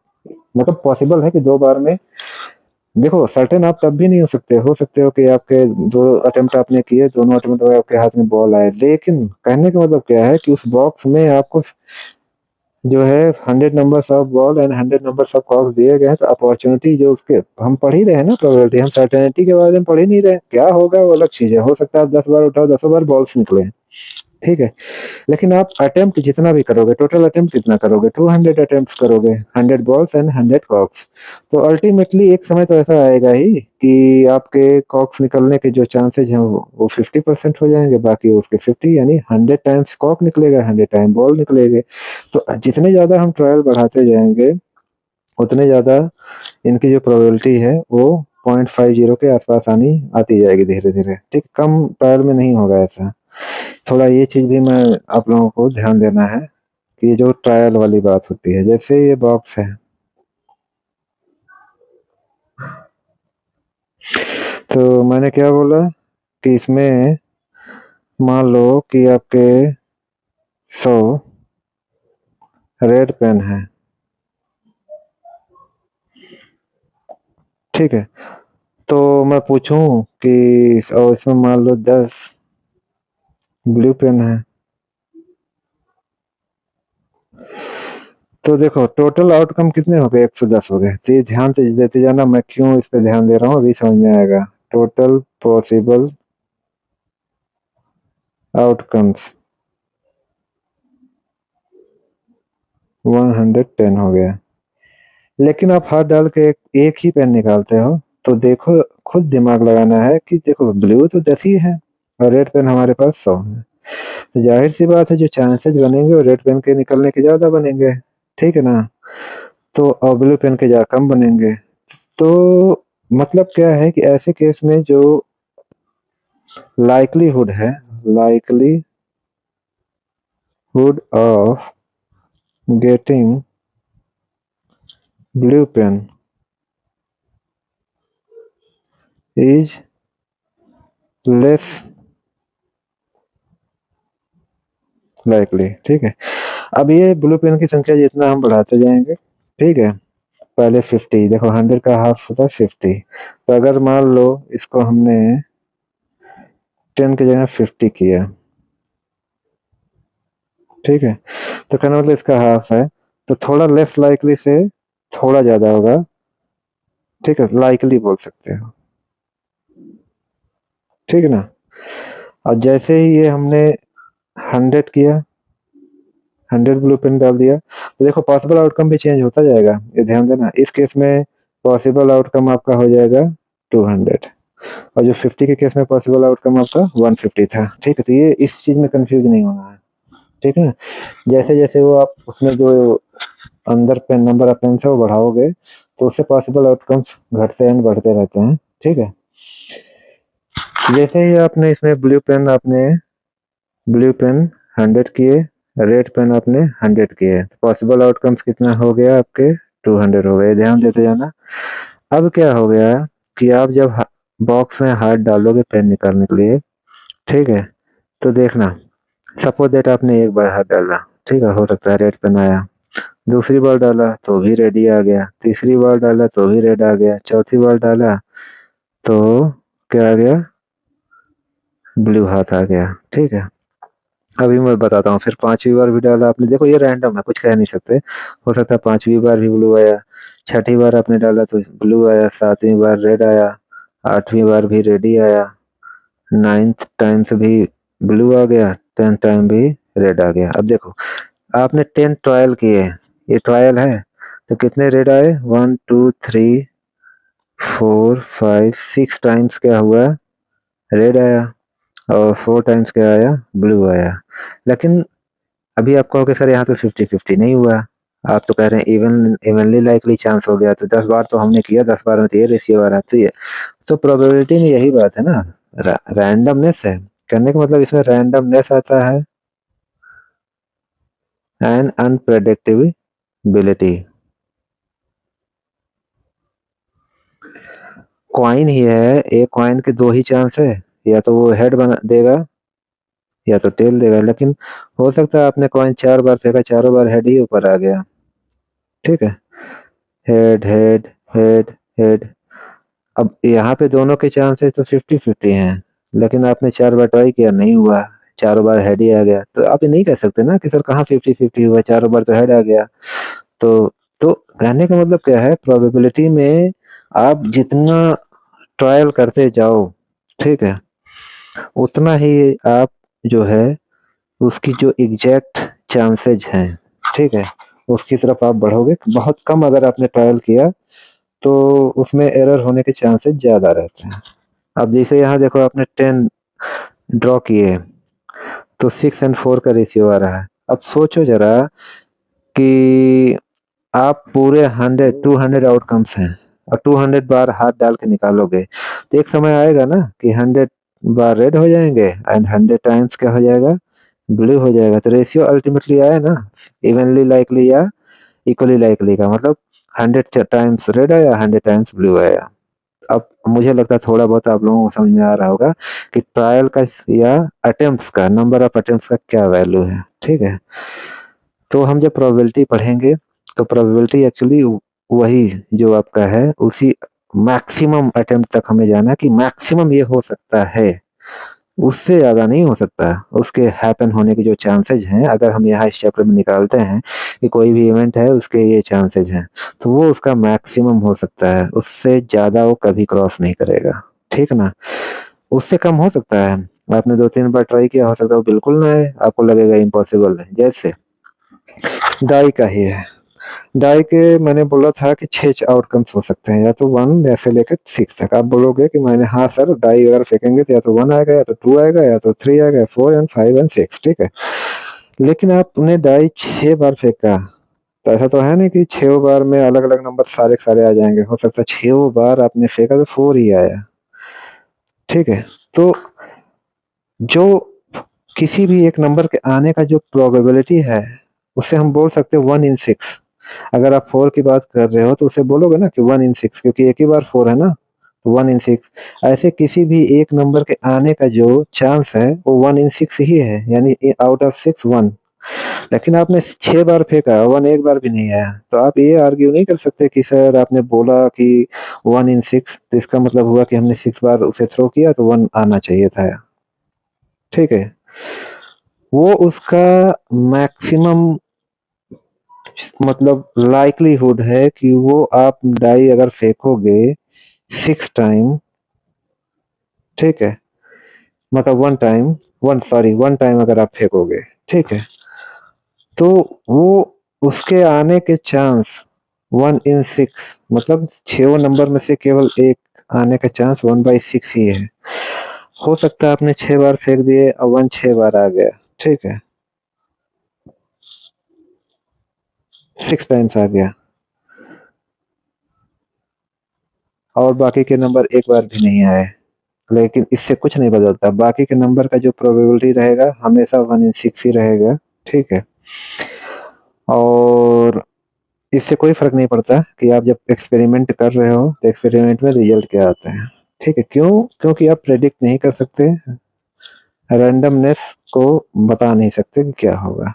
मतलब पॉसिबल है कि 2 बार में, देखो सर्टेन आप तब भी नहीं हो सकते हो कि आपके 2 अटेम्प्ट आपने किए, दोनों अटेम्प्ट में आपके हाथ में बॉल आए। लेकिन कहने का मतलब क्या है कि उस बॉक्स में आपको जो है 100 numbers of ball and 100 numbers of cocks दिए गए हैं, तो अपॉर्चुनिटी जो उसके हम पढ़ ही रहे हैं ना प्रोबेबिलिटी, हम सर्टेनिटी के बारे में पढ़ ही नहीं रहे। क्या होगा वो अलग चीज़ है, हो सकता है आप 10 बार उठाओ, 10 बार बॉल्स निकले, ठीक है? लेकिन आप अटेम्प्ट जितना भी करोगे, टोटल अटेम्प्ट कितना करोगे? 200 अटेम्प्ट्स करोगे, 100 बॉल्स एंड 100 कॉक्स। तो अल्टीमेटली एक समय तो ऐसा आएगा ही कि आपके कॉक्स निकलने के जो चांसेज़ हैं वो 50% हो जाएँगे, बाकी उसके 50, यानी 100 टाइम्स कॉक निकलेगा, 100 टाइम बॉल निकलेंगे। तो जितने ज़्यादा हम ट्रायल बढ़ाते जाएँगे, उतने ज़्यादा इनकी जो प्रोबेबिलिटी है वो 0.50 के आस-पास आती जाएगी धीरे-धीरे, ठीक? कम ट्रायल में नहीं होगा ऐसा। थोड़ा ये चीज़ भी मैं आप लोगों को ध्यान देना है कि ये जो ट्रायल वाली बात होती है, जैसे ये बॉक्स है, तो मैंने क्या बोला कि इसमें मान लो कि आपके 100 रेड पेन है, ठीक है? तो मैं पूछूँ कि और इसमें मान लो 10 ब्लू पेन है, तो देखो टोटल आउटकम कितने हो गए? 110 हो गए। तो ये ध्यान से देते जाना, मैं क्यों इस पे ध्यान दे रहा हूँ अभी समझ में आएगा। टोटल पॉसिबल आउटकम्स 110 हो गया। लेकिन आप हाथ डाल के एक ही पेन निकालते हो, तो देखो खुद दिमाग लगाना है कि देखो ब्लू तो 10 ही है और रेड पेन हमारे पास 100 है। तो ज़ाहिर-सी बात है जो चांसेस बनेंगे वो रेड पेन के निकलने के ज़्यादा बनेंगे, ठीक है ना? तो और ब्लू पेन के कम बनेंगे। तो मतलब क्या है कि ऐसे केस में जो लाइक्लीहुड है, likelihood of getting blue pen is less likely, ठीक है? अब ये ब्लू पेन की संख्या जितना हम बढ़ाते जाएँगे, ठीक है? पहले 50, देखो 100 का हाफ होता है 50, तो अगर मान लो इसको हमने 10 की जगह 50 किया, ठीक है? तो कहने का मतलब इसका हाफ है, तो थोड़ा लेस लाइकली से थोड़ा ज़्यादा होगा, ठीक है? लाइकली बोल सकते हो, ठीक है ना? और जैसे ही ये हमने 100 किया, 100 ब्लू पेन डाल दिया, तो देखो पॉसिबल आउटकम भी चेंज होता जाएगा, ये ध्यान देना। इस केस में पॉसिबल आउटकम आपका हो जाएगा 200 और जो 50 के केस में पॉसिबल आउटकम आपका 150 था। ठीक है, तो ये इस चीज में कंफ्यूज नहीं होना है। ठीक है ना, जैसे जैसे वो आप उसमें जो अंदर पेन नंबर ऑफ पेन है वो बढ़ाओगे तो उससे पॉसिबल आउटकम्स घटते एंड बढ़ते रहते हैं। ठीक है, जैसे ही आपने इसमें ब्लू पेन 100 किए, रेड पेन आपने 100 किए, पॉसिबल आउटकम्स कितना हो गया आपके 200 हो गए। ध्यान देते जाना। अब क्या हो गया कि आप जब बॉक्स में हाथ डालोगे पेन निकालने के लिए, ठीक है, तो देखना, सपोज दैट आपने एक बार हाथ डाला, ठीक है, हो सकता है रेड पेन आया, दूसरी बार डाला तो भी रेड ही आ गया, तीसरी बार डाला तो भी रेड आ गया, चौथी बार डाला तो क्या आ गया, ब्लू हाथ आ गया। ठीक है, अभी मैं बताता हूँ। फिर पांचवी बार भी डाला आपने, देखो ये रैंडम है, कुछ कह नहीं सकते, हो सकता है पांचवी बार भी ब्लू आया, छठी बार आपने डाला तो ब्लू आया, सातवीं बार रेड आया, आठवीं बार भी रेड ही आया, नाइन्थ टाइम्स भी ब्लू आ गया, 10th टाइम भी रेड आ गया। अब देखो आपने 10 ट्रायल किए, ये ट्रायल है, तो कितने रेड आए, 1 2 3 4 5 6 टाइम्स क्या हुआ, रेड आया, और 4 टाइम्स क्या आया, ब्लू आया। लेकिन अभी आप कहोगे सर यहाँ तो 50-50 नहीं हुआ, आप तो कह रहे हैं इवनली लाइकली चांस हो गया, तो 10 बार तो हमने किया, 10 बार में तो ये रेशियो आ रहा है, तो प्रोबेबिलिटी में यही बात है ना, रैंडमनेस है। कहने का मतलब इसमें रैंडमनेस आता है एंड अनप्रेडिक्टेबिलिटी। कॉइन ही है, एक कॉइन के दो ही चांस है, या तो वो हेड बना देगा या तो टेल देगा, लेकिन हो सकता है आपने कॉइन 4 बार फेंका, चारों बार हेड ही ऊपर आ गया। ठीक है, हेड हेड हेड हेड। अब यहाँ पे दोनों के चांसेस तो 50-50 हैं, लेकिन आपने 4 बार ट्राई किया, नहीं हुआ, चारों बार हेड ही आ गया, तो आप ये नहीं कह सकते ना कि सर कहाँ 50-50 हुआ, चारों बार तो हेड आ गया। तो तो कहने का मतलब क्या है, प्रोबेबिलिटी में आप जितना ट्रायल करते जाओ, ठीक है, उतना ही आप जो है उसकी जो एग्जैक्ट चांसेज हैं, ठीक है, उसकी तरफ आप बढ़ोगे। बहुत कम अगर आपने ट्रायल किया तो उसमें एरर होने के चांसेस ज्यादा रहते हैं। अब जैसे यहाँ देखो आपने 10 ड्रॉ किए तो 6 एंड 4 का रेशियो आ रहा है। अब सोचो जरा कि आप पूरे 200 आउटकम्स हैं और 200 बार हाथ डाल के निकालोगे, तो एक समय आएगा ना कि 100 बार रेड हो जाएंगे एंड 100 टाइम्स क्या हो जाएगा, ब्लू हो जाएगा। तो रेशियो अल्टीमेटली आया ना, इवनली लाइकली या इक्वली लाइकली का मतलब 100 टाइम्स रेड आया, 100 टाइम्स ब्लू आया। अब मुझे लगता है थोड़ा बहुत आप लोगों को समझ में आ रहा होगा कि ट्रायल का या अटेम्प्ट्स का, नंबर ऑफ अटेम्प्ट्स का क्या वैल्यू है। ठीक है, तो हम जब प्रोबेबिलिटी पढ़ेंगे तो प्रोबेबिलिटी एक्चुअली वही जो आपका है उसी मैक्सिमम अटेम्प्ट तक हमें जाना है कि मैक्सिमम ये हो सकता है, उससे ज्यादा नहीं हो सकता। उसके हैपन होने के जो चांसेज हैं, अगर हम यहाँ इस चैप्टर में निकालते हैं कि कोई भी इवेंट है उसके ये चांसेज हैं, तो वो उसका मैक्सिमम हो सकता है, उससे ज्यादा वो कभी क्रॉस नहीं करेगा। ठीक है ना, उससे कम हो सकता है, आपने 2-3 बार ट्राई किया, हो सकता है वो बिल्कुल ना है, आपको लगेगा इम्पॉसिबल है। जैसे डाई का ही है, डाई के मैंने बोला था कि 6 आउटकम्स हो सकते हैं, या तो 1 ऐसे लेकर 6 तक। आप बोलोगे कि मैंने, हाँ सर डाई अगर फेंकेंगे तो या तो 1 आएगा, या तो 2 आएगा, या तो 3 आएगा, 4 एंड 5 एंड 6। ठीक है, लेकिन आपने डाई 6 बार फेंका, तो ऐसा तो है नहीं कि 6 बार में अलग अलग नंबर सारे सारे आ जाएंगे। हो सकता है 6 बार आपने फेंका तो 4 ही आया। ठीक है, तो जो किसी भी एक नंबर के आने का जो प्रोबेबिलिटी है उसे हम बोल सकते हैं 1 in 6। अगर आप 4 की बात कर रहे हो तो उसे बोलोगे ना कि 1 in 6, क्योंकि एक ही बार 4 है ना, 1 in 6। ऐसे किसी भी एक नंबर के आने का जो चांस है वो 1 in 6 ही है, यानी आउट ऑफ 6 1। लेकिन आपने 6 बार फेंका, 1 एक बार भी नहीं आया, तो आप ये आर्ग्यू नहीं कर सकते कि सर आपने बोला कि 1 in 6, तो इसका मतलब हुआ कि हमने 6 बार उसे थ्रो किया तो 1 आना चाहिए था। ठीक है, वो उसका मैक्सिमम मतलब लाइक्लीहुड है कि वो आप डाई अगर फेंकोगे 6 टाइम, ठीक है, मतलब 1 टाइम अगर आप फेंकोगे, ठीक है, तो वो उसके आने के चांस 1 इन 6 मतलब 6 नंबर में से केवल एक आने का चांस 1/6 ही है। हो सकता है आपने 6 बार फेंक दिए और 1 6 बार आ गया, ठीक है? 6 टाइम्स आ गया और बाकी के नंबर एक बार भी नहीं आए। लेकिन इससे कुछ नहीं बदलता, बाकी के नंबर का जो प्रोबेबिलिटी रहेगा हमेशा 1 इन 6 ही रहेगा, ठीक है? और इससे कोई फ़र्क नहीं पड़ता कि आप जब एक्सपेरिमेंट कर रहे हो, तो एक्सपेरिमेंट में रिज़ल्ट क्या आता है, ठीक है? क्यों? क्योंकि आप प्रेडिक्ट नहीं कर सकते, रैंडमनेस को बता नहीं सकते कि क्या होगा।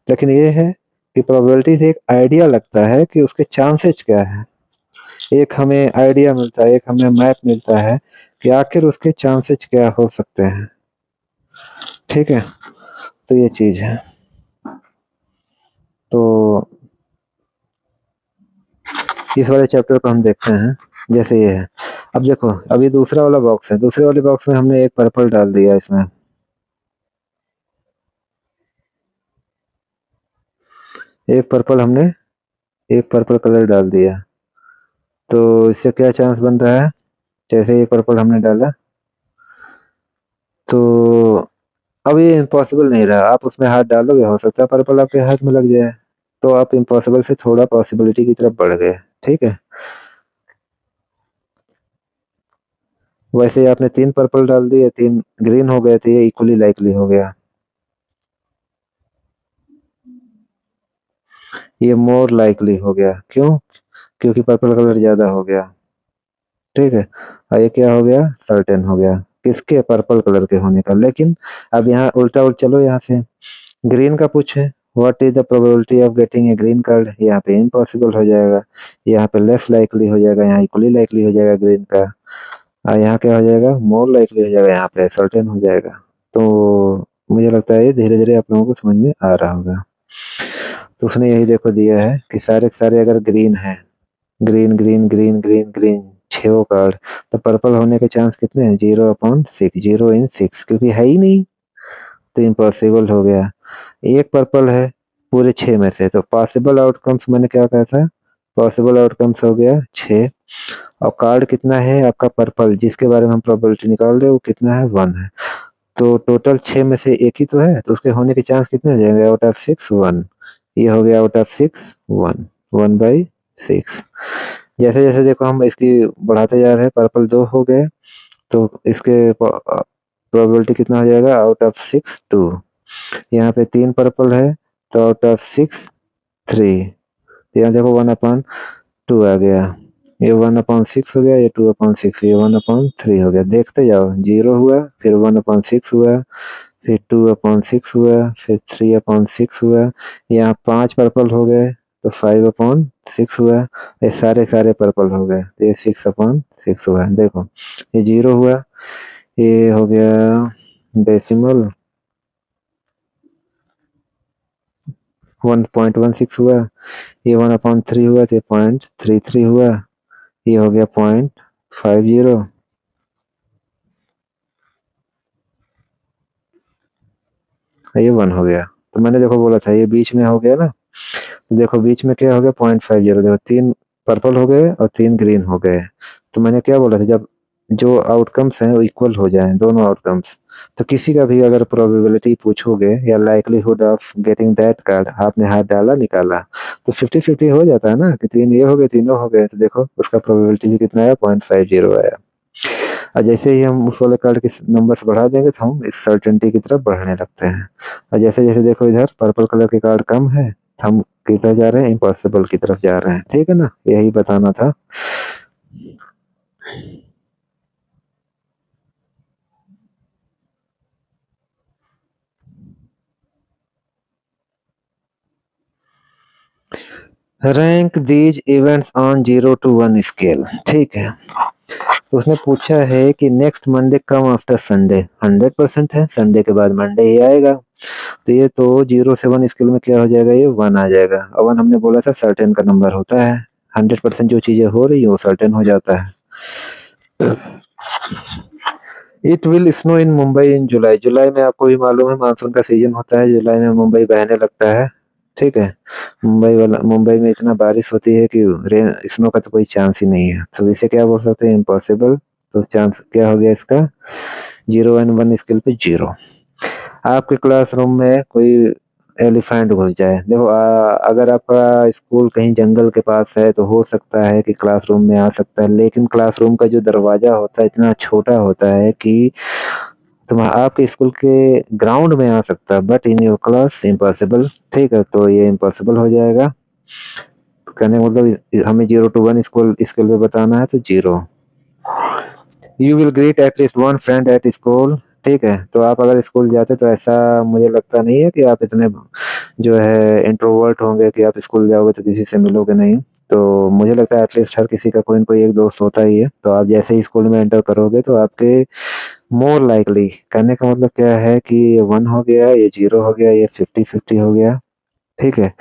लेकिन ये है कि प्रोबेबिलिटी से एक आइडिया लगता है कि उसके चांसेस क्या हैं। एक हमें आइडिया मिलता है, एक हमें मैप मिलता है कि आखिर उसके चांसेस क्या हो सकते हैं, ठीक है? तो ये चीज़ है। तो इस वाले चैप्टर को हम देखते हैं, जैसे ये है। अब देखो, अब ये दूसरा वाला बॉक्स है, दूसरे वाले बॉक्स में हमने एक पर्पल डाल दिया इसमें। एक पर्पल हमने एक पर्पल कलर डाल दिया। तो इससे क्या चांस बन रहा है? जैसे ये पर्पल हमने डाला, तो अब ये इम्पॉसिबल नहीं रहा। आप उसमें हाथ डालोगे, हो सकता है पर्पल आपके हाथ में लग जाए। तो आप इम्पॉसिबल से थोड़ा पॉसिबिलिटी की तरफ बढ़ गए, ठीक है? वैसे ही आपने 3 पर्पल डाल दिए, 3 ग्रीन हो गए, तो ये इक्वली लाइकली हो गया। ये मोर लाइकली हो गया, क्यों? क्योंकि पर्पल कलर ज़्यादा हो गया, ठीक है? और ये क्या हो गया? सर्टेन हो गया। किसके? पर्पल कलर के होने का। लेकिन अब यहाँ उल्टा उल्ट चलो, यहाँ से ग्रीन का पूछे, what is the probability of getting A green card? यहाँ पे इम्पॉसिबल हो जाएगा, यहाँ पे लेस लाइकली हो जाएगा, यहाँ इक्वली लाइकली हो जाएगा ग्रीन का, और यहाँ क्या हो जाएगा? मोर लाइकली हो जाएगा, यहाँ पे सर्टेन हो जाएगा। तो मुझे लगता है ये धीरे धीरे आप लोगों को समझ में आ रहा होगा। तो उसने यही देखो दिया है कि सारे के सारे अगर ग्रीन है, green green green green green, 6 card, तो पर्पल होने के चांस कितने हैं? 0/6, 0 इन 6, क्योंकि है ही नहीं, तो इम्पॉसिबल हो गया। एक पर्पल है पूरे 6 में से, तो पॉसिबल आउटकम्स मैंने क्या कहा था? पॉसिबल आउटकम्स हो गया 6, और कार्ड कितना है आपका पर्पल, जिसके बारे में हम प्रोबेबिलिटी निकाल रहे हैं, वो कितना है? 1 है। तो टोटल 6 में से एक ही तो है, तो उसके होने के चांस कितने हो जाएंगे? Out of 6 1। ये हो गया आउट ऑफ 6 1, 1/6। जैसे जैसे देखो हम इसकी बढ़ाते जा रहे हैं, पर्पल 2 हो गए, तो इसके प्रोबेबिलिटी कितना हो जाएगा? Out of 6 2। यहाँ पे 3 पर्पल है, तो आउट ऑफ 6 3। यहाँ देखो 1/2 आ गया, ये 1/6 हो गया, ये 2/6, ये 1/3 हो गया। देखते जाओ, 0 हुआ, फिर 1/6 हुआ, फिर 2/6 हुआ, फिर 3/6 हुआ। यहाँ 5 पर्पल हो गए, तो 5/6 हुआ। ये सारे सारे पर्पल हो गए, तो ये 6/6 हुआ। देखो, ये 0 हुआ, ये हो गया डेसिमल 1.16 हुआ, ये 1/3 हुआ, तो 0.33 हुआ, ये हो गया 0.50, ये 1 हो गया। तो मैंने देखो बोला था ये बीच में हो गया ना, तो देखो बीच में क्या हो गया? 0.50। देखो 3 पर्पल हो गए और 3 ग्रीन हो गए। तो मैंने क्या बोला था? जब जो आउटकम्स हैं वो इक्वल हो जाएं, दोनों आउटकम्स, तो किसी का भी अगर प्रोबेबिलिटी पूछोगे या likelihood of getting that card, आपने हाथ डाला निकाला, तो 50-50 हो जाता है ना, कि 3 ये हो गए, तीनों हो गए, तो देखो उसका प्रोबेबिलिटी भी कितना आया? 0.50 आया। और जैसे ही हम उस वाले कार्ड के नंबर्स बढ़ा देंगे, तो हम इस सर्टेनिटी की तरफ बढ़ने लगते हैं। और जैसे जैसे देखो इधर पर्पल कलर के कार्ड कम है, हम किधर जा रहे हैं? इम्पॉसिबल की तरफ जा रहे हैं, ठीक है ना? यही बताना था। Rank these events on 0 to 1 scale, ठीक है? तो उसने पूछा है कि next Monday come after Sunday. 100% है, संडे के बाद मंडे ही आएगा। तो ये तो 0 से 1 स्केल में क्या हो जाएगा? ये 1 आ जाएगा। और 1 हमने बोला था सर्टेन का नंबर होता है। 100% जो चीजें हो रही है वो सर्टेन हो जाता है। It will snow in Mumbai in July. जुलाई में आपको भी मालूम है मानसून का सीजन होता है, जुलाई में मुंबई बहने लगता है। ठीक है? मुंबई में इतना बारिश होती है कि रेन स्नो का तो कोई चांस ही नहीं है। तो इसे क्या बोल सकते हैं? इम्पॉसिबल। तो चांस क्या हो गया इसका? 0 एंड 1 स्केल पे 0। आपके क्लासरूम में कोई एलिफेंट घुस जाए। देखो अगर आपका स्कूल कहीं जंगल के पास है तो हो सकता है कि क्लासरूम में आ सकता है, लेकिन क्लासरूम का जो दरवाजा होता है इतना छोटा होता है कि तुम आपके स्कूल के ग्राउंड में आ सकता है, but in your class impossible. ठीक है, तो ये इम्पॉसिबल हो जाएगा। तो कहने का मतलब हमें 0 to 1 स्कूल स्केल पे बताना है तो 0। You will greet at least one friend at school. ठीक है, तो आप अगर स्कूल जाते तो ऐसा मुझे लगता नहीं है कि आप इतने जो है इंट्रोवर्ट होंगे कि आप स्कूल जाओगे तो किसी से मिलोगे नहीं। तो मुझे लगता है एटलीस्ट हर किसी का कोई न कोई एक दोस्त होता ही है। तो आप जैसे ही स्कूल में एंटर करोगे तो आपके मोर लाइकली, कहने का मतलब क्या है कि ये 1 हो गया, ये 0 हो गया, ये 50-50 हो गया। ठीक है,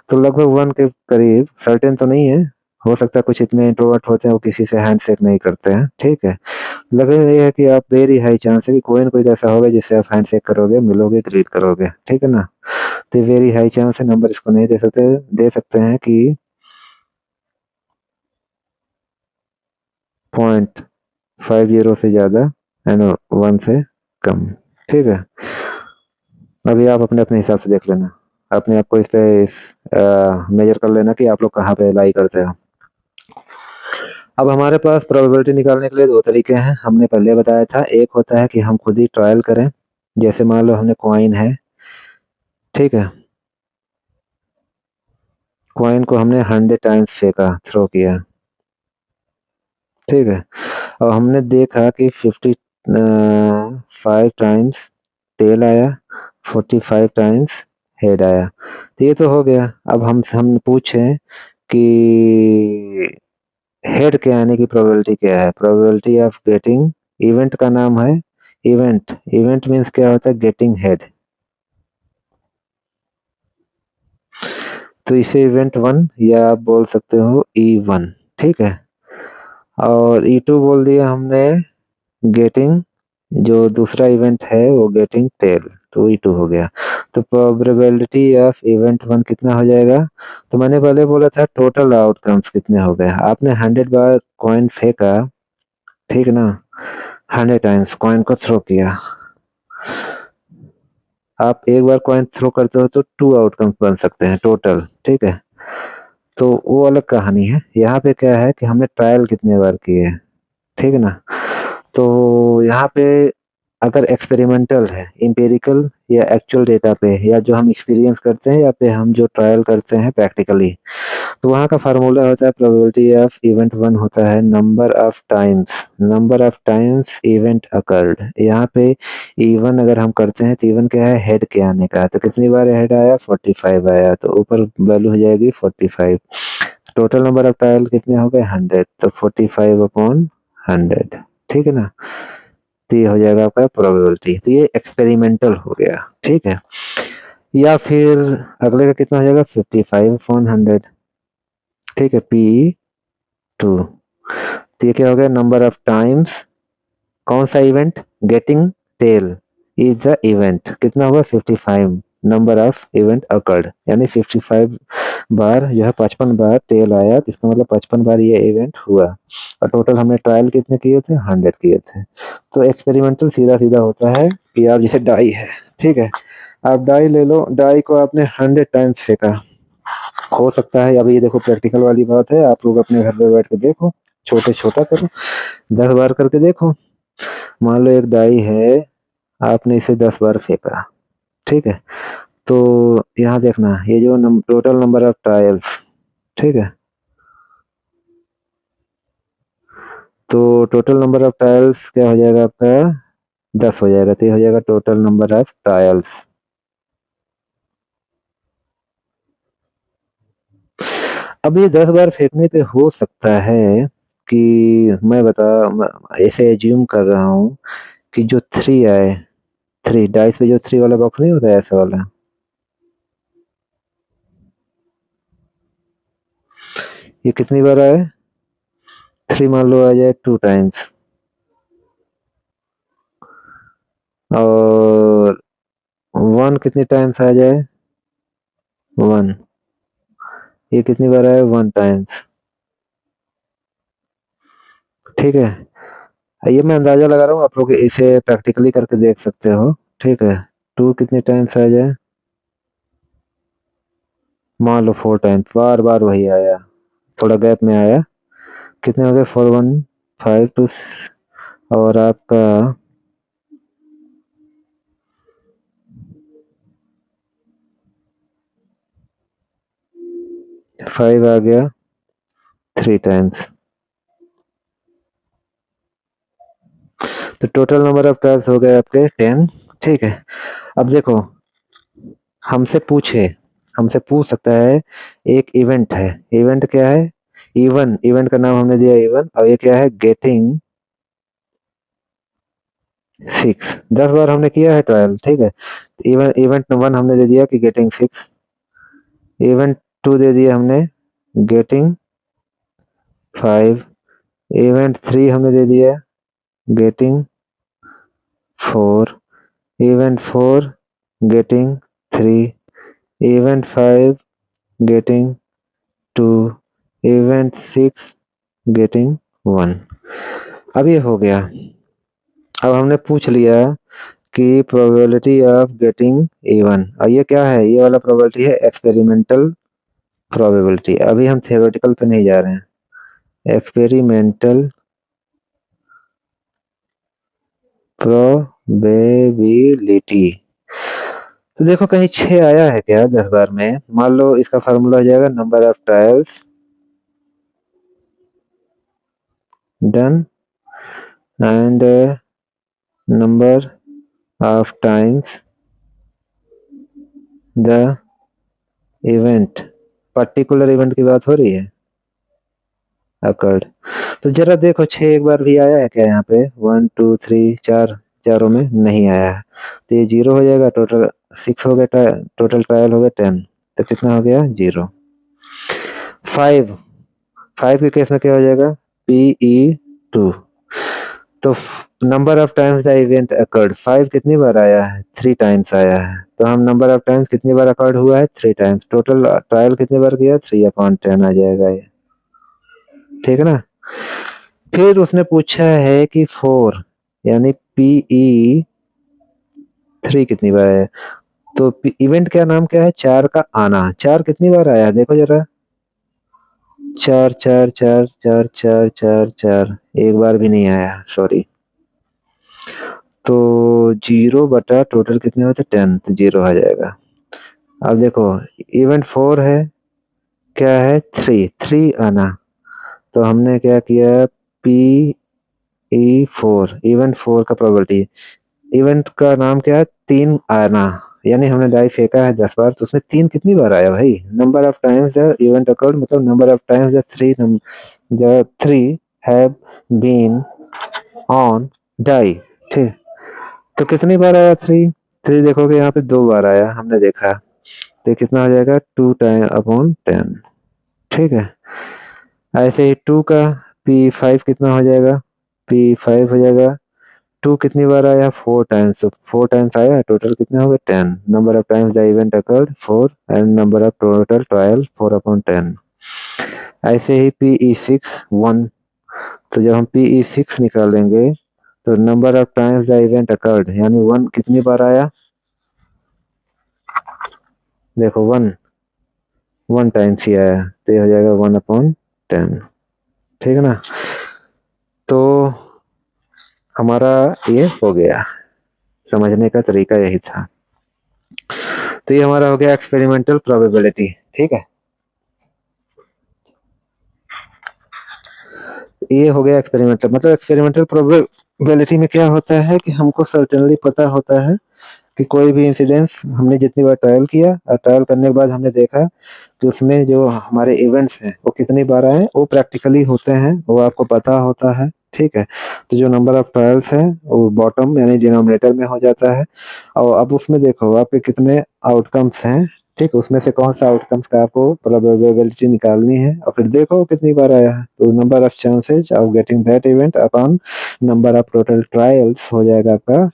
तो लगभग 1 के करीब, सर्टेन तो नहीं है। हो सकता है कुछ इतने इंट्रोवर्ट होते हैं वो किसी से हैंडशेक नहीं करते हैं। ठीक है, लेकिन ये है कि आप वेरी हाई चांस है कि कोई ना कोई तो ऐसा होगा जिससे आप हैंडशेक करोगे, मिलोगे, ग्रीट करोगे। ठीक है ना? तो वेरी हाई चांस है, नंबर इसको नहीं दे सकते हैं कि 0.50 से ज्यादा एंड 1 से कम। ठीक है, अभी आप अपने अपने हिसाब से देख लेना, अपने आप को इस पे मेजर कर लेना कि आप लोग कहाँ पे लाई करते हो। अब हमारे पास प्रोबेबिलिटी निकालने के लिए 2 तरीके हैं, हमने पहले बताया था। एक होता है कि हम खुद ही ट्रायल करें, जैसे मान लो हमने कॉइन है। ठीक है, कॉइन को हमने 100 टाइम्स फेंका, थ्रो किया। ठीक है, और हमने देखा कि 55 टाइम्स टेल आया, 45 टाइम्स हेड आया। तो ये तो हो गया। अब हम पूछें कि हेड के आने की प्रोबेबिलिटी क्या है? प्रोबेबिलिटी ऑफ गेटिंग, इवेंट का नाम है इवेंट। इवेंट मीन्स क्या होता है? Getting head. तो इसे इवेंट 1 या आप बोल सकते हो E1। ठीक है, और E2 बोल दिया हमने गेटिंग, जो दूसरा इवेंट है वो गेटिंग टेल, तो E2 हो गया। तो प्रोबेबिलिटी ऑफ इवेंट 1 कितना हो जाएगा? तो मैंने पहले बोला था टोटल आउटकम्स कितने हो गए। आपने 100 बार कॉइन फेंका, ठीक ना? 100 टाइम्स कॉइन को थ्रो किया। आप एक बार कॉइन थ्रो करते हो तो 2 आउटकम्स बन सकते हैं टोटल। ठीक है, तो वो अलग कहानी है। यहाँ पे क्या है कि हमने ट्रायल कितने बार किए। ठीक है ना? तो यहाँ पे अगर एक्सपेरिमेंटल है, एम्पिरिकल या एक्चुअल डेटा पे, या जो हम एक्सपीरियंस करते हैं या पे हम जो ट्रायल करते हैं प्रैक्टिकली, तो वहाँ का फार्मूला होता है प्रोबेबिलिटी ऑफ इवेंट 1 होता है number of times event occurred. यहाँ पे E1 अगर हम करते हैं तो E1 क्या है? हेड के आने का। तो कितनी बार हेड आया? 45 आया, तो ऊपर वैल्यू हो जाएगी 45। टोटल नंबर ऑफ ट्रायल कितने हो गए? 100, तो 45 अपॉन 100। ठीक है ना? तो ये हो जाएगा आपका प्रोबेबिलिटी। तो ये एक्सपेरिमेंटल हो गया। ठीक है, या फिर अगले का कितना हो जाएगा? 55 अपॉन 100। ठीक है, P2। तो ये क्या हो गया? नंबर ऑफ टाइम्स, कौन सा event? Getting tail is the event. कितना हुआ? 55। नंबर ऑफ इवेंट अकर्ड, यानी 55 बार जो है 55 बार टेल आया, तो इसका मतलब 55 बार ये इवेंट हुआ। और टोटल हमने ट्रायल कितने किए थे? 100 किए थे। तो एक्सपेरिमेंटल सीधा सीधा होता है कि आप जैसे डाई है। ठीक है, आप डाई ले लो, डाई को आपने 100 टाइम्स फेंका। हो सकता है, अभी ये देखो प्रैक्टिकल वाली बात है, आप लोग अपने घर पे बैठ के देखो, छोटे छोटा करो, 10 बार करके देखो। मान लो एक डाई है, आपने इसे 10 बार फेंका। ठीक है, तो यहाँ देखना ये जो टोटल नंबर ऑफ ट्रायल्स। ठीक है, तो टोटल नंबर ऑफ ट्रायल्स क्या हो जाएगा आपका? 10 हो जाएगा। तो ये हो जाएगा टोटल नंबर ऑफ ट्रायल्स। अब ये 10 बार फेंकने पे हो सकता है कि ऐसे एज्यूम कर रहा हूँ कि जो 3 आए, 3 डाइस पे जो 3 वाला बॉक्स नहीं होता है ऐसा वाला, ये कितनी बार आए? 3 मान लो आ जाए 2 टाइम्स, और 1 कितने टाइम्स आ जाए? 1, ये कितनी बार आया 1 टाइम्स, ठीक है। ये मैं अंदाजा लगा रहा हूँ, आप लोग इसे प्रैक्टिकली करके देख सकते हो, ठीक है। 2 कितने टाइम्स आ जाए, मान लो 4 टाइम्स, बार बार वही आया, थोड़ा गैप में आया, कितने हो गए 4 1 5 2 और आपका 5 आ गया 3 टाइम्स, तो टोटल नंबर ऑफ टाइम्स हो गए आपके 10, ठीक है। अब देखो, हमसे पूछे, हमसे पूछ सकता है, एक इवेंट है, इवेंट क्या है, इवन, इवेंट का नाम हमने दिया इवन, और ये क्या है गेटिंग 6, 10 बार हमने किया है ट्रायल, ठीक है। इवेंट 1 हमने दे दिया कि गेटिंग 6, इवेंट 2 दे दिया हमने गेटिंग 5, इवेंट 3 हमने दे दिया getting 4, event 4 getting 3, event 5 getting 2, event 6 getting 1। अब ये हो गया। अब हमने पूछ लिया कि प्रोबेबिलिटी ऑफ गेटिंग इवन, और ये क्या है, ये वाला प्रोबेबिलिटी है एक्सपेरिमेंटल प्रोबेबिलिटी। अभी हम थ्योरेटिकल पे नहीं जा रहे हैं, एक्सपेरिमेंटल प्रोबेबिलिटी। तो देखो कहीं 6 आया है क्या 10 बार में, मान लो इसका फार्मूला हो जाएगा number of trials done and number of times the event, particular event की बात हो रही है, अकर्ड। तो जरा देखो 6 एक बार भी आया है क्या यहाँ पे, 1 2 3 4, चारों में नहीं आया है, तो ये 0 हो जाएगा, टोटल 6 हो गया, टोटल ट्रायल हो गया 10, तो कितना हो गया 0। 5, 5 के केस में क्या हो जाएगा PE2, तो number of times the event occurred, 5 कितनी बार आया है 3 टाइम्स आया है, तो हम नंबर ऑफ टाइम्स कितनी बार अकर्ड हुआ है 3 टाइम्स, टोटल ट्रायल कितनी बार किया 3/10 आ जाएगा ये, ठीक है ना। फिर उसने पूछा है कि 4 यानी PE3 कितनी बार है, तो इवेंट का नाम क्या है 4 का आना, 4 कितनी बार आया देखो जरा, 4 4 4 4 4 4 4, एक बार भी नहीं आया, सॉरी। तो 0 बटा टोटल कितने होते 10, तो 0 आ जाएगा। अब देखो इवेंट 4 है, क्या है 3 आना, तो हमने क्या किया PE4, इवेंट 4 का प्रोबेबिलिटी, इवेंट का नाम क्या है 3 आना, यानी हमने डाई फेंका है 10 बार, तो उसमें 3 कितनी बार आया भाई, number of times the event occurred, मतलब number of times the 3 have been on die, ठीक। तो कितनी बार आया 3, 3 देखोगे यहाँ पे 2 बार आया हमने देखा, तो कितना हो जाएगा 2/10, ठीक है। ऐसे ही 2 का P5 कितना हो जाएगा, P5 हो जाएगा 2 कितनी बार आया 4 टाइम्स, तो 4 टाइम्स आया, टोटल कितने हो गए 10, number of times the event occurred 4 and number of total trial 4/10। ऐसे ही PE6 1, तो जब हम PE6 निकालेंगे तो number of times the event occurred यानी 1 कितनी बार आया, देखो 1 टाइम्स ही आया, तो ये हो जाएगा 1/10, ठीक है ना। तो हमारा ये हो गया, समझने का तरीका यही था। तो ये हमारा हो गया एक्सपेरिमेंटल प्रोबेबिलिटी, ठीक है। ये हो गया एक्सपेरिमेंटल, मतलब एक्सपेरिमेंटल प्रोबेबिलिटी में क्या होता है कि हमको सर्टेनली पता होता है कि कोई भी इंसिडेंस हमने जितनी बार ट्रायल किया और ट्रायल करने के बाद हमने देखा कि उसमें जो हमारे इवेंट्स हैं वो कितनी बार आए, वो प्रैक्टिकली होते हैं, वो आपको पता होता है, ठीक है। तो जो नंबर ऑफ ट्रायल्स है वो बॉटम यानी डिनोमिनेटर में हो जाता है, और अब उसमें देखो आपके कितने आउटकम्स हैं ठीक है, उसमें से कौन-सा आउटकम्स का आपको प्रोबेबिलिटी निकालनी है और फिर देखो कितनी बार आया है। तो number of chances of getting that event upon number of total trials हो जाएगा आपका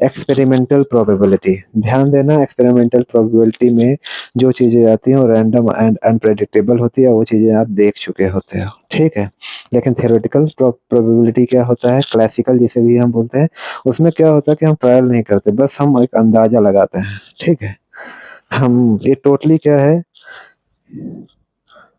एक्सपेरिमेंटल प्रोबेबिलिटी। ध्यान देना, एक्सपेरिमेंटल प्रोबेबिलिटी में जो चीज़ें आती हैं वो रैंडम एंड अनप्रेडिक्टेबल होती है, वो चीज़ें आप देख चुके होते हो, ठीक है? लेकिन थ्योरेटिकल प्रोबेबिलिटी क्या होता है, क्लासिकल जिसे भी हम बोलते हैं, उसमें क्या होता है कि हम ट्रायल नहीं करते, बस हम एक अंदाज़ा लगाते हैं, ठीक है? हम ये टोटली क्या है,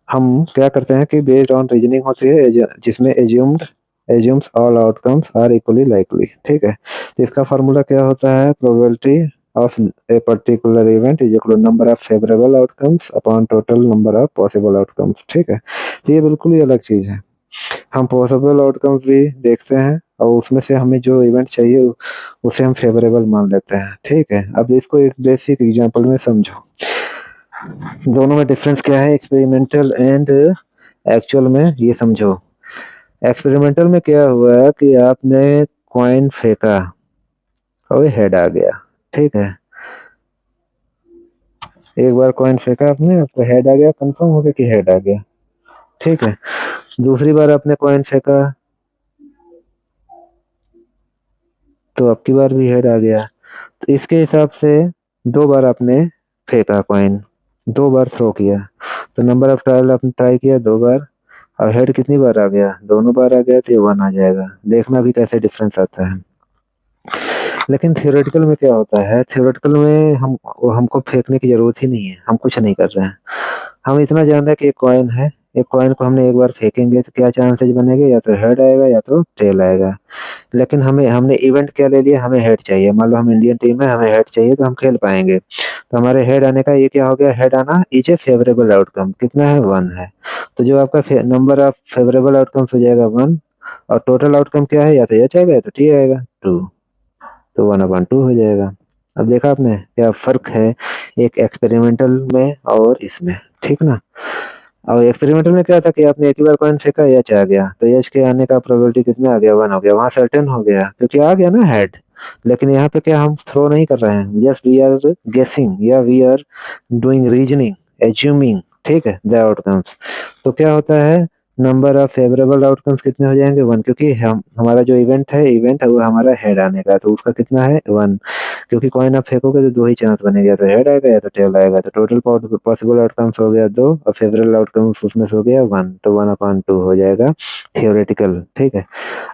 हम क्या करते हैं कि बेस्ड ऑन रीजनिंग होती है जिसमें assumes all outcomes are equally likely, ठीक है? तो इसका फार्मूला क्या होता है, probability of a particular event is equal to number of favourable outcomes upon total number of possible outcomes, ठीक है? तो ये बिल्कुल ही अलग चीज है। हम पॉसिबल आउटकम्स भी देखते हैं और उसमें से हमें जो इवेंट चाहिए उसे हम फेवरेबल मान लेते हैं, ठीक है? अब इसको एक बेसिक एग्जांपल में समझो। दोनों में डिफरेंस क्या है, एक्सपेरिमेंटल एंड एक्चुअल में, ये समझो। एक्सपेरिमेंटल में क्या हुआ कि आपने कॉइन फेंका और हेड आ गया, ठीक है? एक बार कॉइन फेंका आपने, आपको हेड आ गया, कंफर्म हो गया कि हेड आ गया, ठीक है? दूसरी बार आपने कॉइन फेंका तो अब की बार भी हेड आ गया। तो इसके हिसाब से दो बार आपने फेंका कॉइन, दो बार थ्रो किया, तो नंबर ऑफ ट्रायल आपने ट्राई किया दो बार और हेड कितनी बार आ गया, दोनों बार आ गया, तो ये वन आ जाएगा। देखना भी कैसे डिफरेंस आता है। लेकिन थियोरेटिकल में क्या होता है, थियोरेटिकल में हमको फेंकने की जरूरत ही नहीं है, हम कुछ नहीं कर रहे हैं। हम इतना जान रहे हैं कि एक कॉइन है, एक कॉइन को हमने एक बार फेंकेंगे तो क्या चांसेस बनेंगे, या तो हेड आएगा या तो टेल आएगा। लेकिन हमने इवेंट क्या ले लिया, हमें हेड चाहिए। मान लो हम इंडियन टीम है, हमें हेड चाहिए तो हम खेल पाएंगे। तो हमारे हेड आने का ये क्या हो गया, हेड आना इज ए फेवरेबल आउटकम, कितना है, वन है। तो जो आपका नंबर ऑफ फेवरेबल आउटकम्स हो जाएगा वन, और टोटल आउटकम क्या है, या तो एच आएगा या तो टी आएगा, टू। तो वन अपॉन टू हो जाएगा। अब देखा आपने क्या फर्क है एक एक्सपेरिमेंटल में और इसमें, ठीक ना? और एक्सपेरिमेंटल में क्या था कि आपने एक ही बार कॉइन फेंका, एच आ गया, तो एच के आने का प्रोबेबिलिटी कितना आ गया, वन हो गया, वहां सर्टेन हो गया क्योंकि आ गया ना हेड। लेकिन यहाँ पे क्या हम थ्रो नहीं कर रहे हैं, जस्ट वी आर गेसिंग या we are doing reasoning, assuming, ठीक है, द आउटकम्स। तो क्या होता है, नंबर ऑफ फेवरेबल आउटकम्स कितने हो जाएंगे, वन, क्योंकि हम हमारा जो इवेंट है वो हमारा हेड आने का है, तो उसका कितना है, वन। क्योंकि कॉइन आप फेंकोगे तो दो ही चांस बनेगा, या तो हेड आएगा या तो टेल आएगा, तो टोटल पॉसिबल आउटकम्स हो गया दो और फेवरेबल आउटकम्स उसमें से हो गया वन, तो वन अपॉन टू हो जाएगा थियोरेटिकल, ठीक है?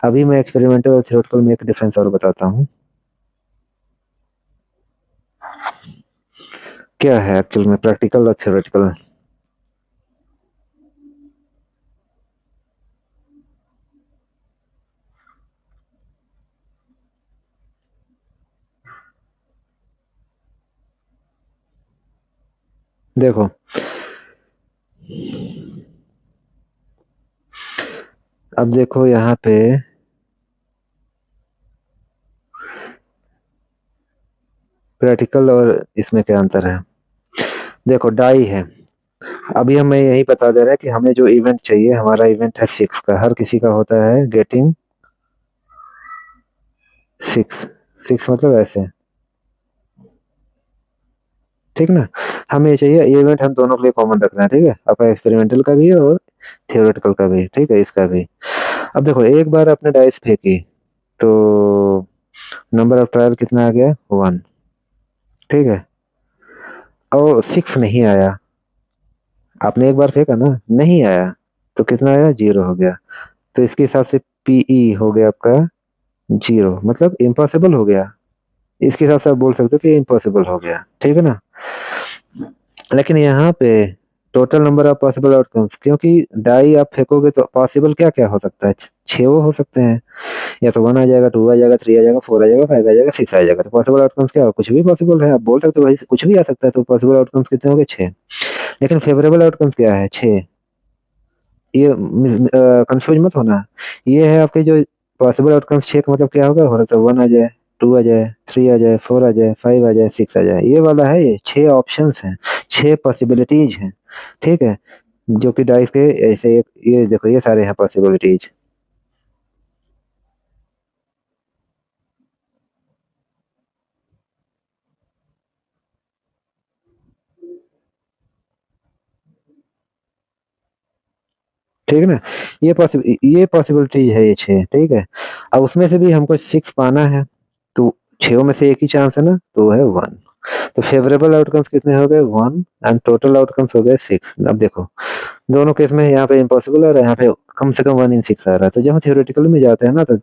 अभी मैं एक्सपेरिमेंटल और थियोरेटिकल में एक डिफरेंस और बताता हूँ क्या है एक्चुअल में प्रैक्टिकल और थियोरेटिकल। देखो, अब देखो यहाँ पे प्रैक्टिकल और इसमें क्या अंतर है। देखो डाई है, अभी हमें यही बता दे रहा है कि हमें जो इवेंट चाहिए, हमारा इवेंट है सिक्स का, हर किसी का होता है गेटिंग सिक्स। सिक्स मतलब ऐसे, ठीक ना? हमें ये चाहिए, ये इवेंट हम दोनों के लिए कॉमन रखना है, ठीक है? आपका एक्सपेरिमेंटल का भी है और थियोरेटिकल का भी, ठीक है, इसका भी। अब देखो एक बार आपने डाइस फेंकी तो नंबर ऑफ ट्रायल कितना आ गया, वन, ठीक है? और सिक्स नहीं आया, आपने एक बार फेंका ना, नहीं आया, तो कितना आया, जीरो हो गया। तो इसके हिसाब से पीई हो गया आपका जीरो, मतलब इम्पॉसिबल हो गया। इसके हिसाब से आप बोल सकते हो कि इम्पॉसिबल हो गया, ठीक है ना? लेकिन यहाँ पे total number of possible outcomes, क्योंकि डाई आप फेंकोगे तो पॉसिबल क्या क्या हो सकता है, छह वो हो सकते हैं, या तो वन आ जाएगा, टू आ जाएगा, थ्री आ जाएगा, फोर आ जाएगा, फाइव आ जाएगा, सिक्स आ जाएगा। तो पॉसिबल आउटकम्स क्या हो, कुछ भी पॉसिबल है, आप बोल सकते हो भाई कुछ भी आ सकता है, तो पॉसिबल आउटकम्स कितने हो गए, छह। लेकिन फेवरेबल आउटकम्स क्या है, छह। ये कंफ्यूज मत होना, ये है आपके जो पॉसिबल आउटकम्स छह का मतलब क्या होगा, हो सकता है वन आ जाए, टू आ जाए, थ्री आ जाए, फोर आ जाए, फाइव आ जाए, सिक्स आ जाए, ये वाला है, ये छह ऑप्शंस हैं, छह पॉसिबिलिटीज हैं, ठीक है? जो कि डाइस के ऐसे ये देखो, ये सारे हैं पॉसिबिलिटीज। ठीक है ना? ये पॉसिबिलिटी है ये 6, ठीक है? अब उसमें से भी हमको 6 पाना है, तो 6 में से एक ही चांस है ना, तो वो है 1। तो फेवरेबल आउटकम्स कितने हो गए 1 एंड टोटल आउटकम्स हो गए 6। अब देखो, दोनों केस में यहाँ पे इम्पॉसिबल आ रहा है, यहाँ पे कम से कम 1 इन 6 आ रहा है। तो जब हम थ्योरेटिकल में जाते हैं ना, तो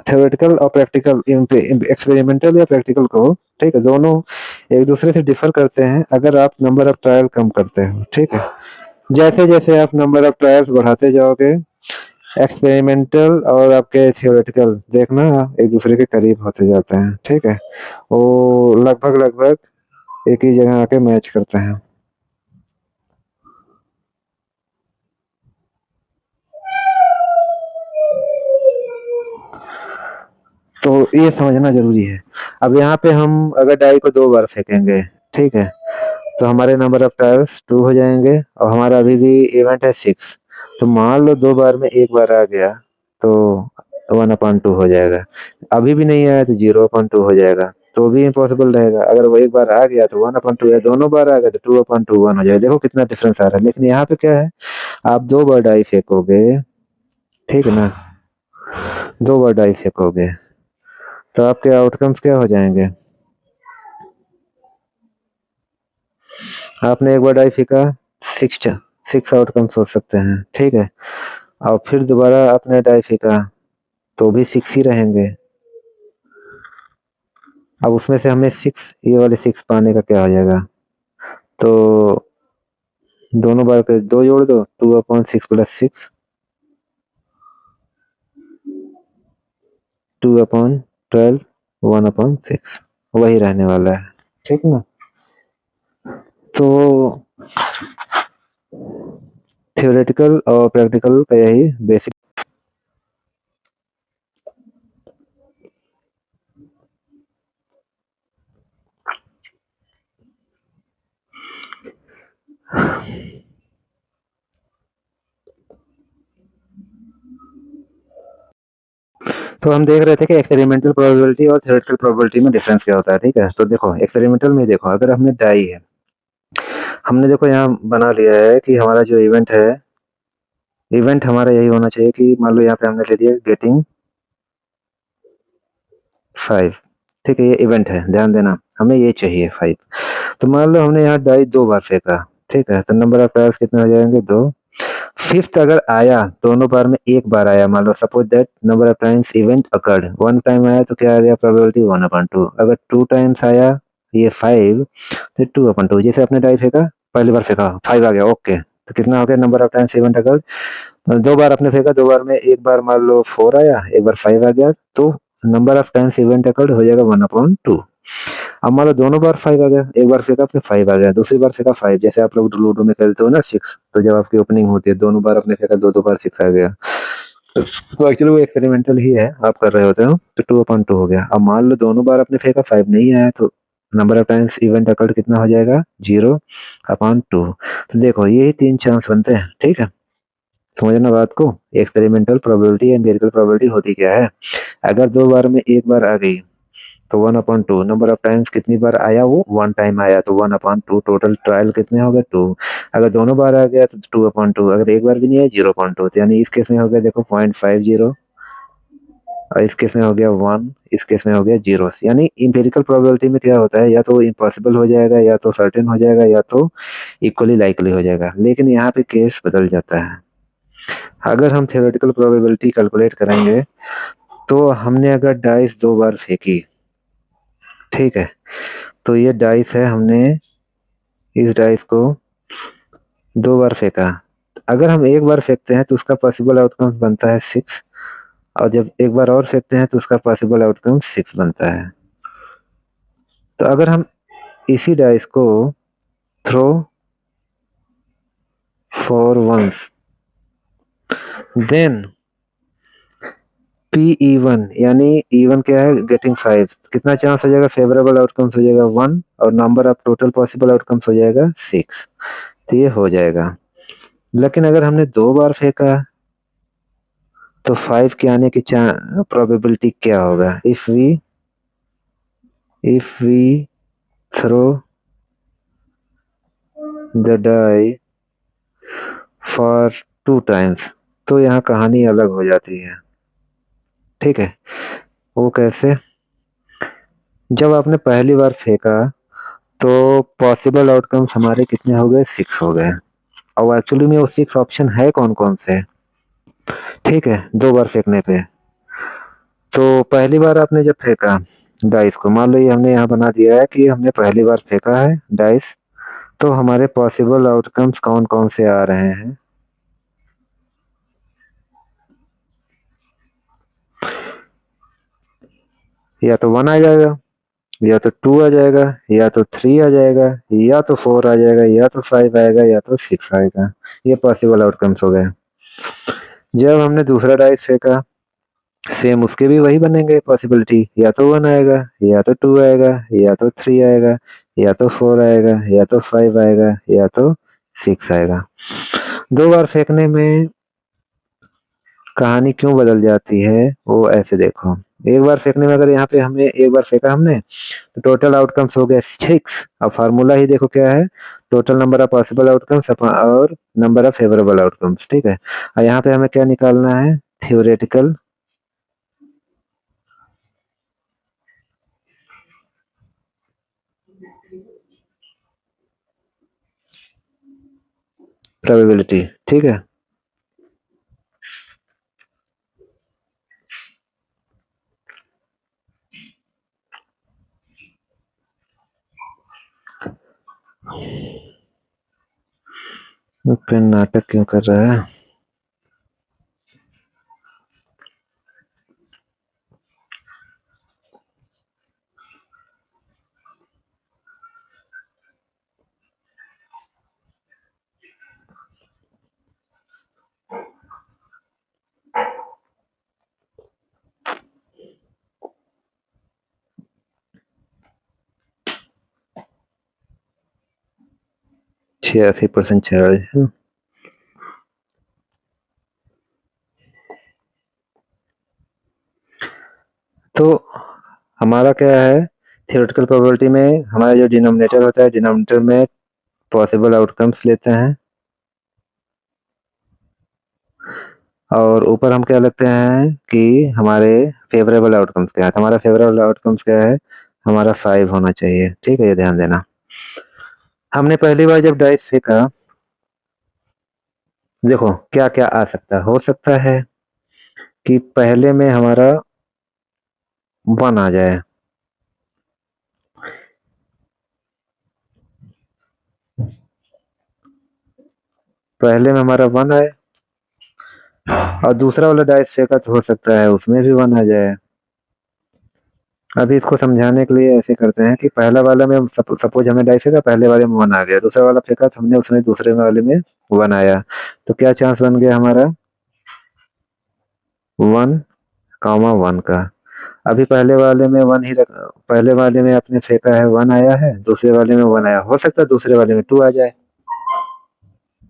थ्योरेटिकल और प्रैक्टिकल एक्सपेरिमेंटल या प्रैक्टिकल को, ठीक है, दोनों एक दूसरे से डिफर करते हैं अगर आप नंबर ऑफ ट्रायल कम करते हो, ठीक है? जैसे जैसे आप नंबर ऑफ ट्रायल्स बढ़ाते जाओगे, एक्सपेरिमेंटल और आपके थ्योरेटिकल देखना एक दूसरे के करीब होते जाते हैं, ठीक है? वो लगभग लगभग एक ही जगह आके मैच करते हैं। तो ये समझना जरूरी है। अब यहाँ पे हम अगर डाई को 2 बार फेंकेंगे, ठीक है, तो हमारे नंबर ऑफ ट्रायल्स 2 हो जाएंगे और हमारा अभी भी इवेंट है 6। तो मान लो 2 बार में 1 बार आ गया तो 1/2 हो जाएगा। अभी भी नहीं आया तो 0/2 हो जाएगा, तो भी इम्पॉसिबल रहेगा। अगर वो 1 बार आ गया तो 1/2 है, दोनों बार आ गया तो 2/1 हो जाएगा। देखो कितना डिफरेंस आ रहा है। लेकिन यहाँ पे क्या है, आप 2 बार डाई फेंकोगे, ठीक है ना, 2 बार डाई फेंकोगे तो आपके आउटकम्स क्या हो जाएंगे? आपने एक बार डाई फेंका, 6 6 आउटकम्स हो सकते हैं, ठीक है? और फिर दोबारा आपने डाई फेंका तो भी 6 ही रहेंगे। अब उसमें से हमें 6, ये वाले 6 पाने का क्या हो जाएगा? तो दोनों बार के 2 जोड़ दो, 2/6 प्लस 6, 2/12, 1/6 वही रहने वाला है, ठीक ना? तो थ्योरेटिकल और प्रैक्टिकल का यही बेसिक। तो हम देख रहे थे कि एक्सपेरिमेंटल प्रोबेबिलिटी और थ्योरेटिकल प्रोबेबिलिटी में डिफरेंस क्या होता है, ठीक है? तो देखो एक्सपेरिमेंटल में देखो, अगर हमने डाई है, हमने देखो यहाँ बना लिया है कि हमारा जो इवेंट है, इवेंट हमारा यही होना चाहिए कि मान लो यहाँ पे हमने ले लिया गेटिंग 5, ठीक है? ये इवेंट है, ध्यान देना, हमें ये चाहिए 5। तो मान लो हमने यहाँ डाई 2 बार फेंका, ठीक है? तो नंबर ऑफ ट्रायल्स कितने हो जाएंगे 2। फिफ्थ अगर आया, दोनों बार में 1 बार आया, मान लो suppose that number of times event occurred, 1 time आया तो क्या आ गया? प्रोबेबिलिटी 1/2। अगर 2 टाइम्स आया, ये 5, तो 2/2। जैसे आपने डाई फेंका, पहली बार फेंका 5 आ गया, ओके, तो कितना हो गया number of times event occurred? 2 बार आपने फेंका, 2 बार में 1 बार मान लो 4 आया, 1 बार 5 आ गया, तो number of times event occurred हो जाएगा 1/2। अब मान लो दोनों बार 5 आ गया, एक बार फेंका फिर 5 आ गया, दूसरी बार फेंका 5, जैसे आप लोग लूडो में खेलते हो ना 6, तो जब आपकी ओपनिंग होती है दोनों बार आपने फेंका, 2 बार 6 आ गया। तो एक्चुअली वो एक्सपेरिमेंटल ही है, आप कर रहे होते हो, तो 2/2 हो गया। अब मान लो दोनों बार आपने फेंका 5 नहीं आया, तो number of times event occurred कितना हो जाएगा? 0/2। तो देखो ये 3 चांस बनते हैं, ठीक है? समझना बात को, experimental probability and empirical probability होती क्या है? अगर 2 बार में 1 बार आ गई तो 1/2। नंबर ऑफ टाइम्स कितनी बार आया? वो 1 टाइम आया, तो 1/2। टोटल ट्रायल कितने हो गए? 2। अगर दोनों बार आ गया तो 2/2। अगर एक बार भी नहीं आया, 0/2। तो यानी इस केस में हो गया देखो 0.50, और इस केस में हो गया 1, इस केस में हो गया 0। यानी इंपेरिकल प्रोबेबिलिटी में क्या होता है, या तो इम्पॉसिबल हो जाएगा, या तो सर्टेन हो जाएगा, या तो इक्वली लाइकली हो जाएगा। लेकिन यहाँ पे केस बदल जाता है। अगर हम थ्योरेटिकल प्रोबेबिलिटी कैलकुलेट करेंगे, तो हमने अगर डाइस 2 बार फेंकी, ठीक है, तो ये डाइस है, हमने इस डाइस को 2 बार फेंका। अगर हम एक बार फेंकते हैं तो उसका पॉसिबल आउटकम बनता है 6, और जब एक बार और फेंकते हैं तो उसका पॉसिबल आउटकम 6 बनता है। तो अगर हम इसी डाइस को throw for once, then P even, यानी इवन क्या है? गेटिंग 5, कितना चांस हो जाएगा? फेवरेबल आउटकम्स हो जाएगा 1, और number of total possible outcomes हो जाएगा 6। तो ये हो जाएगा। लेकिन अगर हमने 2 बार फेंका तो 5 के आने की प्रोबेबिलिटी क्या होगा? If we throw the die for 2 times, तो यहाँ कहानी अलग हो जाती है, ठीक है? वो कैसे? जब आपने पहली बार फेंका, तो पॉसिबल आउटकम्स हमारे कितने हो गए? 6 हो गए। और एक्चुअली में वो 6 ऑप्शन है कौन-कौन से? ठीक है, 2 बार फेंकने पे। तो पहली बार आपने जब फेंका डाइस को, मान लो ये हमने यहाँ बना दिया है कि हमने पहली बार फेंका है डाइस, तो हमारे पॉसिबल आउटकम्स कौन-कौन से आ रहे हैं? या तो 1 आ जाएगा, या तो 2 आ जाएगा, या तो 3 आ जाएगा, या तो 4 आ जाएगा, या तो 5 आएगा, या तो 6 आएगा। ये पॉसिबल आउटकम्स हो गए। जब हमने दूसरा डाइस फेंका, सेम उसके भी वही बनेंगे पॉसिबिलिटी, या तो 1 आएगा, या तो 2 आएगा, या तो 3 आएगा, या तो 4 आएगा, या तो 5 आएगा, या तो 6 आएगा। 2 बार फेंकने में कहानी क्यों बदल जाती है, वो ऐसे देखो। एक बार फेंकने में अगर यहाँ पे हमने एक बार फेंका हमने, तो टोटल आउटकम्स हो गए 6। अब फार्मूला ही देखो क्या है, total number of possible outcomes और नंबर ऑफ फेवरेबल आउटकम्स, ठीक है? और यहाँ पे हमें क्या निकालना है? थ्योरेटिकल प्रोबेबिलिटी, ठीक है? पेन नाटक क्यों कर रहा है? %86 चार्ज। तो हमारा क्या है, थियोरेटिकल प्रोबेबिलिटी में हमारा जो डिनोमिनेटर होता है, डिनोमिनेटर में पॉसिबल आउटकम्स लेते हैं, और ऊपर हम क्या लिखते हैं कि हमारे फेवरेबल आउटकम्स क्या है। तो हमारा फेवरेबल आउटकम्स क्या है? हमारा 5 होना चाहिए, ठीक है? ये ध्यान देना। हमने पहली बार जब डाइस फेंका, देखो क्या-क्या आ सकता है। हो सकता है कि पहले में हमारा 1 आ जाए। पहले में हमारा 1 आए, और दूसरा वाला डाइस फेंका तो हो सकता है उसमें भी 1 आ जाए। अभी इसको समझाने के लिए ऐसे करते हैं कि पहला वाला में सपोज हमने डाइस फेंका, पहले वाले में 1 आ गया, दूसरा वाला फेंका तो हमने उसमें दूसरे वाले में 1 आया, तो क्या चांस बन गया हमारा? 1, 1 का। अभी पहले वाले में 1 ही रख, पहले वाले में आपने फेंका है 1 आया है, दूसरे वाले में 1 आया, हो सकता है दूसरे वाले में 2 आ जाए,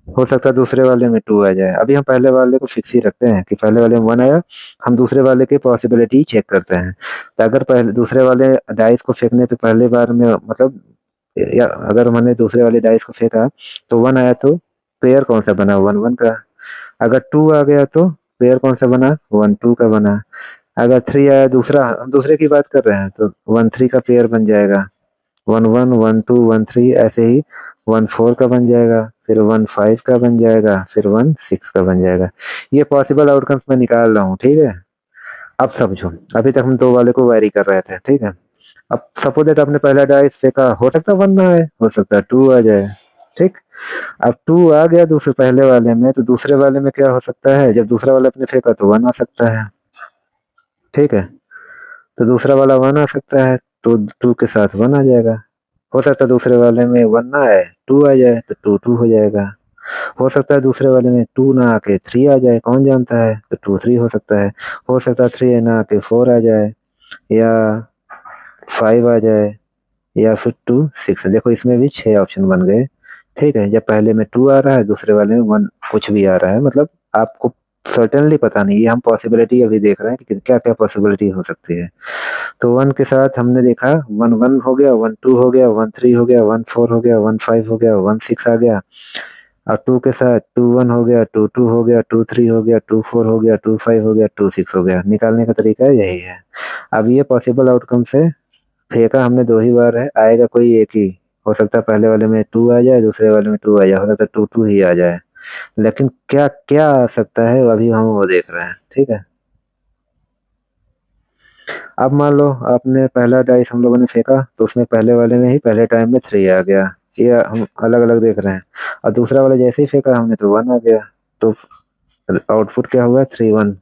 हो सकता है दूसरे वाले में 2 आ जाए। अभी हम पहले वाले को फिक्स ही रखते हैं कि पहले वाले में 1 आया, हम दूसरे वाले की पॉसिबिलिटी चेक करते हैं। तो अगर पहले दूसरे वाले डाइस को फेंकने पे पहली बार में मतलब, या अगर मैंने दूसरे वाले डाइस को फेंका तो 1 आया, तो पेयर कौन सा बना? 1-1 का। अगर 2 आ गया तो पेयर कौन सा बना? 1-2 का बना। अगर 3 आया, दूसरा, हम दूसरे की बात कर रहे हैं, तो 1-3 का पेयर बन जाएगा। 1-1, 1-2, 1-3, ऐसे ही 1-4 का बन जाएगा, फिर 1-5 का बन जाएगा, फिर 1-6 का बन जाएगा। ये पॉसिबल आउटकम्स मैं निकाल रहा हूँ, ठीक है? अब समझो, अभी तक हम 2 वाले को वेरी कर रहे थे, ठीक है? अब सपोज दैट आपने पहला डाइस फेंका, हो सकता है 1 ना आए, हो सकता है 2 आ जाए, ठीक? अब 2 आ गया दूसरे पहले वाले में, तो दूसरे वाले में क्या हो सकता है? जब दूसरा वाला आपने फेंका तो 1 आ सकता है, ठीक है? तो दूसरा वाला 1 आ सकता है, तो 2 के साथ 1 आ जाएगा। हो सकता है दूसरे वाले में 1 ना आए, 2 आ जाए, तो 2-2 हो जाएगा। हो सकता है दूसरे वाले में 2 ना आके 3 आ जाए, कौन जानता है? तो 2-3 हो सकता है। हो सकता है 3 ना आके 4 आ जाए, या 5 आ जाए, या फिर 2-6। देखो इसमें भी 6 ऑप्शन बन गए, ठीक है? जब पहले में 2 आ रहा है, दूसरे वाले में 1 कुछ भी आ रहा है, मतलब आपको सर्टेनली पता नहीं, ये हम पॉसिबिलिटी अभी देख रहे हैं कि क्या-क्या पॉसिबिलिटी हो सकती है। तो 1 के साथ हमने देखा 1-1 हो गया, 1-2 हो गया, 1-3 हो गया, 1-4 हो गया, 1-5 हो गया, 1-6 आ गया, और 2 के साथ 2 1 हो गया, 2 2 हो गया, 2 3 हो गया, 2 4 हो गया, 2 5 हो गया, 2 6 हो गया। निकालने का तरीका यही है। अब ये पॉसिबल आउटकम्स है, फेंका हमने 2 ही बार है, आएगा कोई एक ही। हो सकता है पहले वाले में 2 आ जाए, दूसरे वाले में 2 आ जाए, हो सकता है 2 2 ही आ जाए। लेकिन क्या क्या आ सकता है अभी हम वो देख रहे हैं, ठीक है। अब मान लो आपने पहला डाइस हम लोगों ने फेंका, तो उसमें पहले वाले में ही पहले टाइम में 3 आ गया। ये हम अलग अलग देख रहे हैं। और दूसरा वाला जैसे ही फेंका हमने तो 1 आ गया। तो आउटपुट क्या हुआ, 3 1।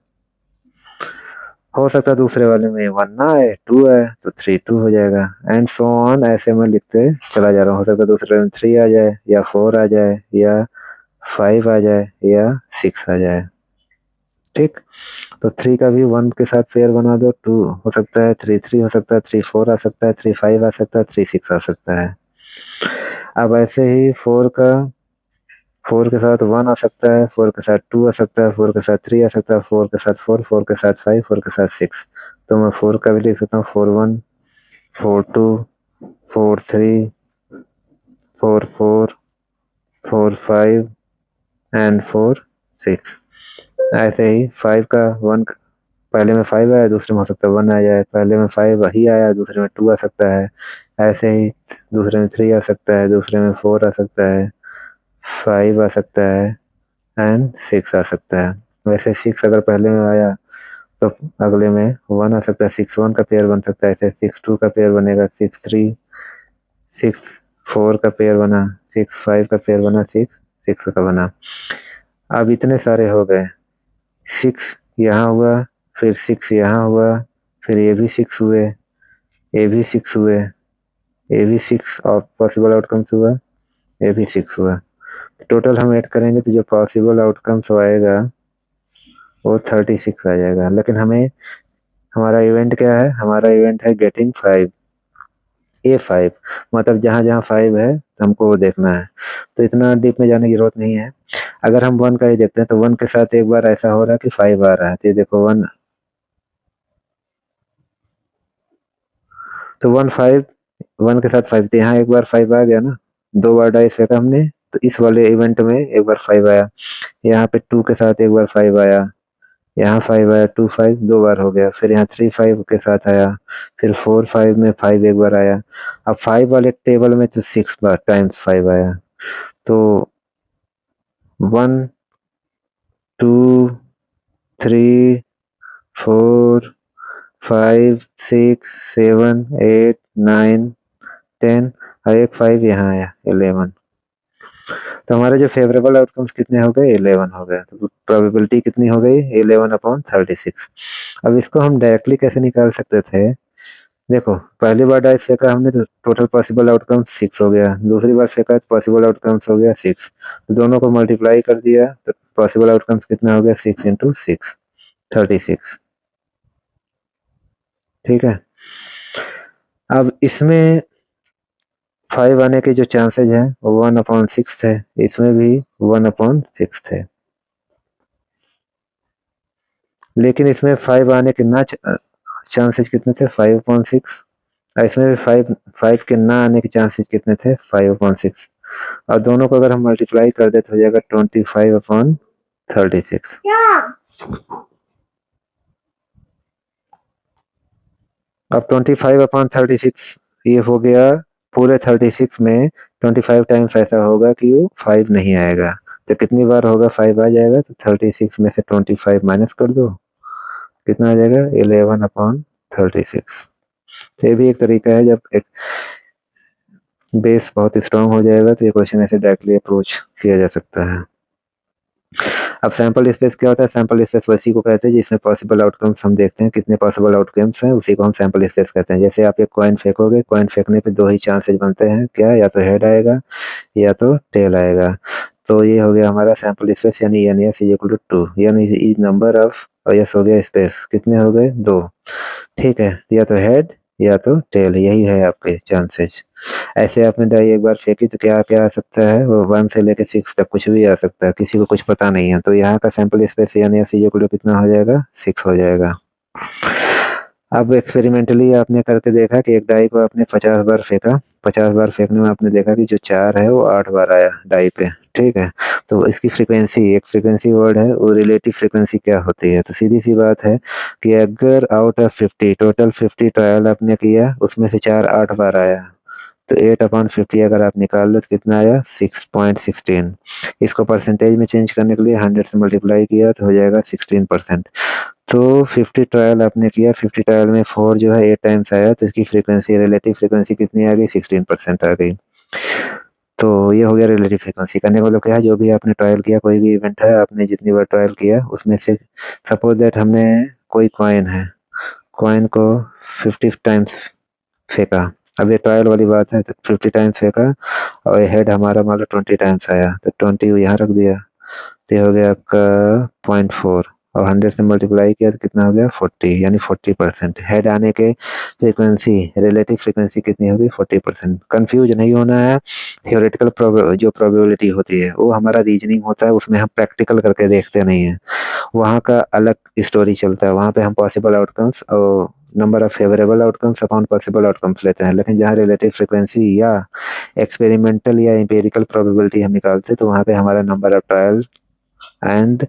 हो सकता है दूसरे वाले में 1 ना आए, 2 आए, तो 3 2 हो जाएगा। एंड सो ऑन, ऐसे मैं लिखते चला जा रहा हूँ। हो सकता है दूसरे में 3 आ जाए, या 4 आ जाए, या 5 आ जाए, या 6 आ जाए, ठीक। तो 3 का भी 1 के साथ पेयर बना दो, 2 हो सकता है, 3 3 हो सकता है, 3 4 आ सकता है, 3 5 आ सकता है, 3 6 आ सकता है। अब ऐसे ही 4 के साथ 1 आ सकता है, 4 के साथ 2 आ सकता है, 4 के साथ 3 आ सकता है, 4 के साथ 4, 4 के साथ 5, 4 के साथ 6। तो मैं 4 का भी लिख सकता हूँ, 4 1, 4 2, 4 3, 4 4, 4 5 एंड 4 6। ऐसे ही 5 का 1, पहले में 5 आया, दूसरे में हो सकता है 1 आ जाए, पहले में 5 ही आया, दूसरे में 2 आ सकता है। ऐसे ही दूसरे में 3 आ सकता है, दूसरे में 4 आ सकता है, 5 आ सकता है, एंड 6 आ सकता है। वैसे 6 अगर पहले में आया तो अगले में 1 आ सकता है, 6 1 का पेयर बन सकता है, ऐसे 6 2 का पेयर बनेगा, 6 3, 6 4 का पेयर बना, 6 5 का पेयर बना, 6 6 का बना। अब इतने सारे हो गए, 6 यहाँ हुआ, फिर 6 यहाँ हुआ, फिर ये भी 6 हुए, ये भी 6 हुए, ये भी 6 और पॉसिबल आउटकम्स हुआ, ये भी 6 हुआ। टोटल हम ऐड करेंगे तो जो पॉसिबल आउटकम्स आएगा वो 36 आ जाएगा। लेकिन हमें, हमारा इवेंट क्या है, हमारा इवेंट है गेटिंग 5, A5, मतलब जहां जहां 5 है हमको वो देखना है। तो इतना डीप में जाने की जरूरत नहीं है। अगर हम 1 का ही देखते हैं तो 1 के साथ एक बार ऐसा हो रहा है कि 5 आ रहा है, तो ये देखो 1, तो 1 5, 1 के साथ 5, तो यहाँ एक बार 5 आ गया ना। 2 बार डाइस फेंका हमने, तो इस वाले इवेंट में एक बार 5 आया। यहाँ पे 2 के साथ एक बार 5 आया, यहाँ 5 आया, 2 5 2 बार हो गया। फिर यहाँ 3 5 के साथ आया, फिर 4 5 में 5 एक बार आया। अब 5 वाले टेबल में तो 6 बार टाइम्स 5 आया। तो 1 2 3 4 5 6 7 8 9 10, और एक 5 यहाँ आया, 11। तो हमारे जो फेवरेबल आउटकम्स कितने हो गए, 11 हो गए। तो प्रोबेबिलिटी कितनी हो गई, 11/36। अब इसको हम डायरेक्टली कैसे निकाल सकते थे। देखो पहली बार डाइस फेंका हमने तो टोटल पॉसिबल आउटकम 6 हो गया, दूसरी बार फेंका तो पॉसिबल आउटकम्स हो गया 6। तो दोनों को मल्टीप्लाई कर दिया तो पॉसिबल आउटकम्स कितना हो गया, 6 इंटू 6, 36, ठीक है। अब इसमें 5 आने के जो चांसेज हैं वो 1/6 थे, इसमें भी 1/6 थे। लेकिन इसमें 5 आने के ना चांसेस कितने थे, 5/6। इसमें भी 5 के ना आने के चांसेस कितने थे, 5/6। और दोनों को अगर हम मल्टीप्लाई कर दे तो हो जाएगा 25/36। अब 25/36 ये हो गया, पूरे 36 में 25 टाइम्स ऐसा होगा कि वो 5 नहीं आएगा। तो कितनी बार होगा 5 आ जाएगा, तो 36 में से 25 माइनस कर दो, कितना आ जाएगा, 11/36। तो ये भी एक तरीका है, जब एक बेस बहुत स्ट्रांग हो जाएगा तो ये क्वेश्चन ऐसे डायरेक्टली अप्रोच किया जा सकता है। अब सैंपल स्पेस क्या होता है, सैंपल स्पेस उसी को कहते हैं जिसमें पॉसिबल आउटकम्स हम देखते हैं, कितने पॉसिबल आउटकम्स हैं, उसी को हम सैंपल स्पेस कहते हैं। जैसे आप एक कॉइन फेंकोगे, कॉइन फेंकने पे 2 ही चांसेस बनते हैं, क्या, या तो हेड आएगा या तो टेल आएगा। तो ये हो गया हमारा सैंपल स्पेस, यानी N S is equal to 2, यानी नंबर ऑफ, और यस हो गया स्पेस, कितने हो गए, 2, ठीक है। या तो हेड या तो टेल, यही है आपके चांसेस। ऐसे आपने डाई एक बार फेंकी तो क्या क्या आ सकता है, वो 1 से लेके 6 तक कुछ भी आ सकता है, किसी को कुछ पता नहीं है। तो यहाँ का सैंपल स्पेस यानी सी इक्वल टू कितना हो जाएगा, 6 हो जाएगा। अब एक्सपेरिमेंटली आपने करके देखा कि एक डाई को आपने 50 बार फेंका, 50 बार फेंकने में आपने देखा कि जो 4 है वो 8 बार आया डाई पे, ठीक है? तो इसकी फ्रीक्वेंसी, एक फ्रीक्वेंसी वर्ड है, वो रिलेटिव फ्रीक्वेंसी क्या होती है? तो सीधी-सी बात है कि अगर आउट ऑफ 50 टोटल 50 ट्रायल आपने किया, उसमें से 4 8 बार आया, तो 8/50 अगर आप निकाल लो तो कितना आया? 6.16। इसको परसेंटेज में चेंज करने के लिए 100 से मल्टीप्लाई किया तो हो जाएगा 16%। तो 50 ट्रायल आपने किया, 50 ट्रायल में 4 जो है 8 टाइम्स आया, तो इसकी फ्रीक्वेंसी, रिलेटिव फ्रीक्वेंसी कितनी आ गई? 16% आ गई। तो ये हो गया रिलेटिव फ्रीक्वेंसी। करने का मतलब क्या है, जो भी आपने ट्रायल किया, कोई भी इवेंट है, आपने जितनी बार ट्रायल किया, उसमें से सपोज दैट हमने कोई कॉइन है, कॉइन को 50 टाइम्स फेंका। अब ये ट्रायल वाली बात है, तो 50 टाइम्स फेंका और हेड हमारा मान लो 20 टाइम्स आया, तो 20 यहाँ रख दिया, तो ये हो गया आपका 0.4 और 100 से मल्टीप्लाई किया तो कितना हो गया? 40, यानी 40%। हेड आने के फ्रीक्वेंसी, रिलेटिव फ्रीक्वेंसी कितनी होगी? 40%। कंफ्यूज नहीं होना है। थियोरेटिकल जो प्रोबेबिलिटी होती है वो हमारा रीजनिंग होता है, उसमें हम प्रैक्टिकल करके देखते नहीं है, वहाँ का अलग स्टोरी चलता है। वहाँ पे हम पॉसिबल आउटकम्स और number of favourable outcomes upon possible outcomes लेते हैं, लेकिन जहाँ रिलेटिव फ्रीक्वेंसी या एक्सपेरिमेंटल या एम्पिरिकल प्रोबेबिलिटी हम निकालते हैं, तो वहाँ पे हमारा नंबर ऑफ ट्रायल एंड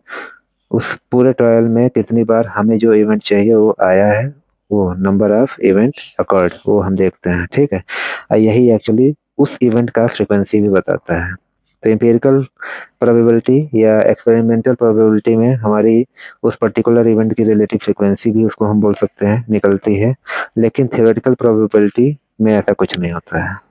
उस पूरे ट्रायल में कितनी बार हमें जो इवेंट चाहिए वो आया है, वो नंबर ऑफ इवेंट अकॉर्ड, वो हम देखते हैं। ठीक है, और यही एक्चुअली उस इवेंट का फ्रीक्वेंसी भी बताता है। तो एम्पिरिकल प्रोबेबिलिटी या एक्सपेरिमेंटल प्रोबेबिलिटी में हमारी उस पर्टिकुलर इवेंट की रिलेटिव फ्रीक्वेंसी भी, उसको हम बोल सकते हैं, निकलती है, लेकिन थियोरेटिकल प्रोबेबिलिटी में ऐसा कुछ नहीं होता है।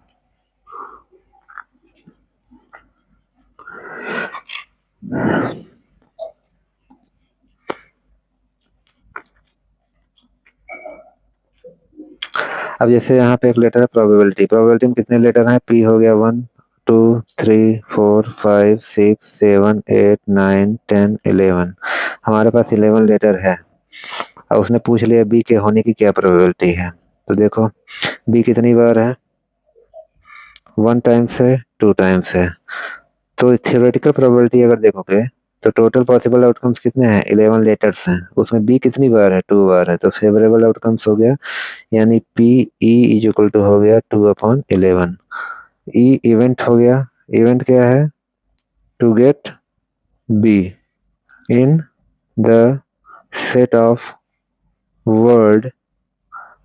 अब जैसे यहाँ पे एक लेटर है प्रोबेबिलिटी, प्रोबेबिलिटी में कितने लेटर हैं? पी हो गया 1 2 3 4 5 6 7 8 9 10 11। हमारे पास 11 लेटर है। अब उसने पूछ लिया बी के होने की क्या प्रोबेबिलिटी है। तो देखो बी कितनी बार है? 1 टाइम्स है, 2 टाइम्स है। तो थियोरेटिकल प्रोबेबिलिटी अगर देखोगे तो टोटल पॉसिबल आउटकम्स कितने हैं? 11 लेटर्स हैं, उसमें बी कितनी बार है? 2 बार है, तो फेवरेबल आउटकम्स हो गया, यानी P E is equal to हो गया 2/11। ई इवेंट हो गया, इवेंट क्या है? To get be in the set of word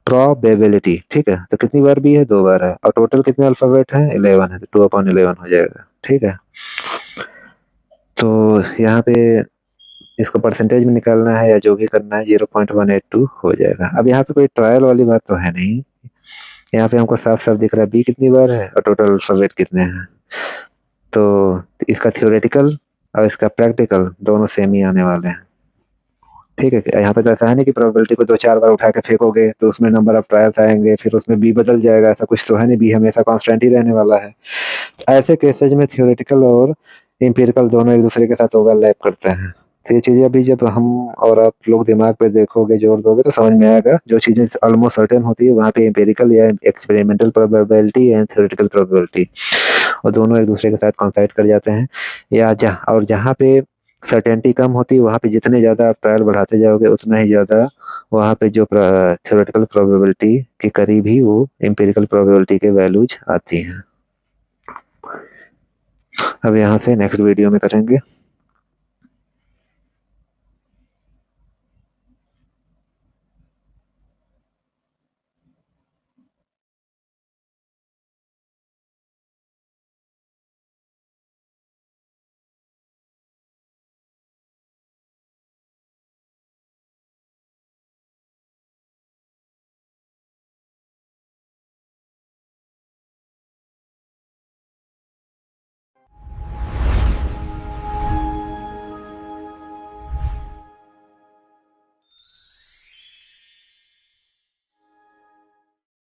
probability. ठीक है, तो कितनी बार बी है? 2 बार है, और टोटल कितने अल्फाबेट हैं? 11 है, तो 2/11 हो जाएगा। ठीक है, तो यहाँ पे इसको परसेंटेज में निकालना है या जो भी करना है, 0.182 हो जाएगा। अब यहाँ पे कोई ट्रायल वाली बात तो है नहीं, यहाँ पे हमको साफ साफ दिख रहा है बी कितनी बार है और टोटल अल्फाबेट कितने हैं। तो इसका थियोरेटिकल और इसका प्रैक्टिकल दोनों सेम ही आने वाले हैं। ठीक है, यहाँ पे तो ऐसा है नहीं कि प्रोबेबिलिटी को 2 4 बार उठा के फेंकोगे तो उसमें नंबर ऑफ ट्रायल्स आएंगे, फिर उसमें बी बदल जाएगा, ऐसा कुछ तो है नहीं, बी हमेशा कांस्टेंट ही रहने वाला है। ऐसे केसेज में थियोरेटिकल और एम्पिरिकल दोनों एक दूसरे के साथ ओवरलैप करते हैं। तो ये चीजें अभी जब हम और आप लोग दिमाग पे देखोगे, जोर दोगे, तो समझ में आएगा। जो चीजें ऑलमोस्ट सर्टेन होती है वहाँ पे एम्पिरिकल या experimental probability and theoretical probability, और दोनों एक दूसरे के साथ कॉन्साइड कर जाते हैं। या जहाँ पे सर्टेनिटी कम होती है, वहाँ पे जितने ज्यादा आप ट्रायल बढ़ाते जाओगे उतना ही ज्यादा वहाँ पे जो थियोरेटिकल प्रोबेबिलिटी के करीब ही वो एम्पिरिकल प्रोबेबिलिटी के वैल्यूज आती हैं। अब यहाँ से नेक्स्ट वीडियो में करेंगे।